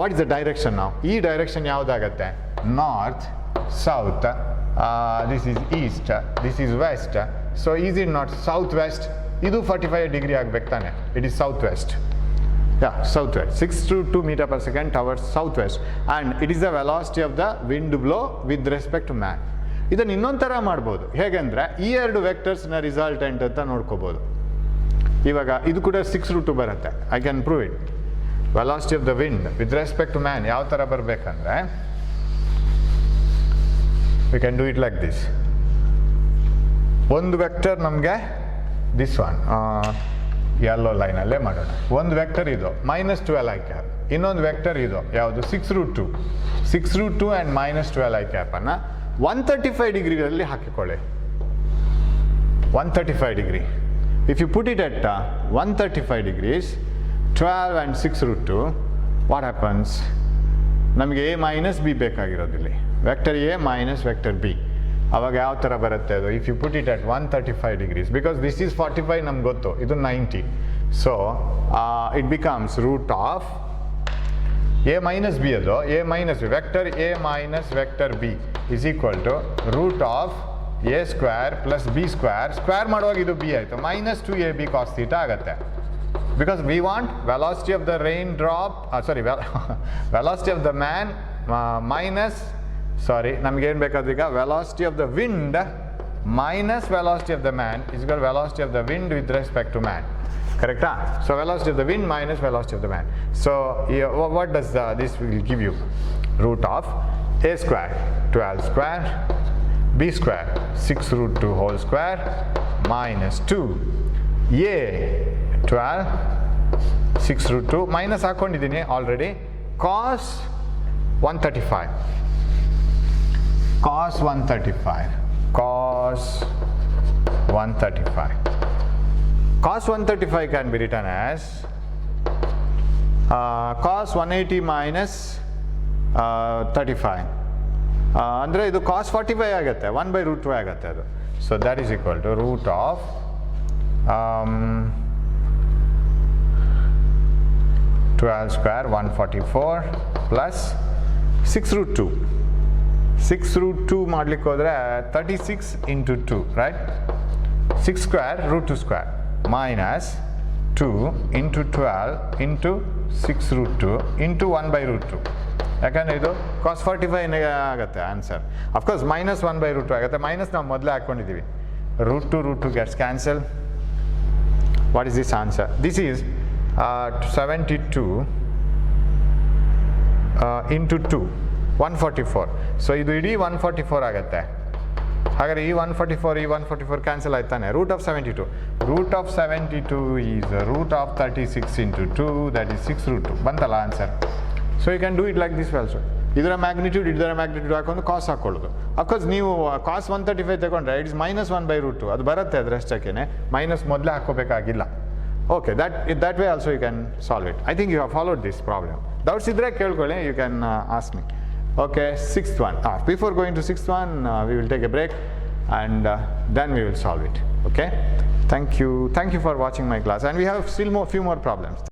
What is the direction ನಾವು? ಈ ಡೈರೆಕ್ಷನ್ ಯಾವುದಾಗತ್ತೆ? North, south, this is east, this is west. So is it not south west? ಇದು 45 ಡಿಗ್ರಿ ಆಗಬೇಕು ತಾನೆ. It is south west. South west. 6 to 2 meter per second towards south west, and it is the velocity of the wind blow with respect to man. ಇದನ್ನು ಇನ್ನೊಂದು ಥರ ಮಾಡ್ಬೋದು. ಹೇಗೆಂದರೆ ಈ ಎರಡು ವೆಕ್ಟರ್ಸ್ನ ರಿಸಲ್ಟೆಂಟ್ ಅಂತ ನೋಡ್ಕೋಬೋದು. ಇವಾಗ ಇದು ಕೂಡ 6 ರೂಟ್ 2 ಬರುತ್ತೆ. I can prove it. Velocity of the wind with respect to man ಯಾವ ಥರ ಬರಬೇಕಂದ್ರೆ we can do it like this. ಒಂದು ವೆಕ್ಟರ್ ನಮಗೆ ದಿಸ್ ಒನ್ ಯೆಲ್ಲೋ ಲೈನಲ್ಲೇ ಮಾಡೋಣ. ಒಂದು ವೆಕ್ಟರ್ ಇದು ಮೈನಸ್ 12 ಐ ಕ್ಯಾಪ್, ಇನ್ನೊಂದು ವೆಕ್ಟರ್ ಇದು ಯಾವುದು 6 root 2. 6 root 2 and minus 12 I ಕ್ಯಾಪನ್ನು 135 ಡಿಗ್ರಿಗಳಲ್ಲಿ ಹಾಕಿಕೊಳ್ಳಿ. 135 degree. If you put it at 135 degrees, 12 and 6 root 2, what happens? ನಮಗೆ A minus B ಬೇಕಾಗಿರೋದಿಲ್ಲಿ. Vector A minus vector B. ಅವಾಗ ಯಾವ ಥರ ಬರುತ್ತೆ ಅದು? If you put it at 135 degrees, because this is 45 ನಮ್ಗೆ ಗೊತ್ತು, ಇದು 90. So, it becomes root of A minus B ಅದು, A minus B, vector A minus vector B is equal to root of A square plus B square. Square ಮಾಡುವಾಗ ಇದು B ಆಯಿತು, minus 2ab cos θ ಆಗುತ್ತೆ. Because we want velocity of the rain drop, velocity of the man minus, ನಮಗೇನು ಬೇಕಾದ್ರೆ ಈಗ velocity of the wind minus velocity of the man is equal velocity of the wind with respect to man. ಕರೆಕ್ಟಾ? So velocity of the wind minus velocity of the man. So what does this will give you? Root of A square 12 square B square 6 root 2 whole square minus 2 A 12 6 root 2 minus ಹಾಕೊಂಡಿದ್ದೀನಿ already cos 135 cos 135 cos 135 cos 135 can be written as cos 180 minus 35 ಅಂದರೆ ಇದು cos 45 ಆಗುತ್ತೆ, 1/√2 ಆಗುತ್ತೆ ಅದು. So that is equal to root of 12 square 144 plus 6 root 2. 6 root 2 ಮಾಡ್ಲಿಕ್ಕೆ ಹೋದರೆ 36 into 2, right? 6 square root 2 square minus 2 into 12 into 6 root 2 into 1 by root 2. ಯಾಕಂದರೆ ಇದು cos 45 ಆಗುತ್ತೆ answer. Of course minus 1 by root 2 ಆಗುತ್ತೆ. ಮೈನಸ್ ನಾವು ಮೊದಲೇ ಹಾಕ್ಕೊಂಡಿದ್ದೀವಿ. root 2 gets cancelled. What is this answer? This is 72 into 2 144. So ಇದು ಇಡೀ 144 ಆಗುತ್ತೆ. ಹಾಗಾದರೆ ಈ 144 ಕ್ಯಾನ್ಸಲ್ ಆಯ್ತಾನೆ. Root of 72 is root of 36 into 2, that is 6 root 2. ಬಂತಲ್ಲ answer. So you can do it like this also. ಇದರ ಮ್ಯಾಗ್ನಿಟ್ಯೂಡ್ ಹಾಕೊಂಡು cos ಹಾಕೊಳ್ಳೋದು. ಅಫ್ಕೋರ್ಸ್ ನೀವು ಕಾಸ್ 135 ತಗೊಂಡ್ರೆ ಇಟ್ಸ್ ಮೈನಸ್ 1 by root 2 ಅದು ಬರುತ್ತೆ. ಅದರಷ್ಟಕ್ಕೇ ಮೈನಸ್ ಮೊದಲೇ ಹಾಕೋಬೇಕಾಗಿಲ್ಲ. Okay, that way also you can solve it. I think you have followed this problem. Doubts ಇದ್ದರೆ ಕೇಳ್ಕೊಳ್ಳಿ, you can ask me. Okay, sixth one. Before going to sixth one, we will take a break and then we will solve it. Okay, thank you for watching my class, and we have still few more problems.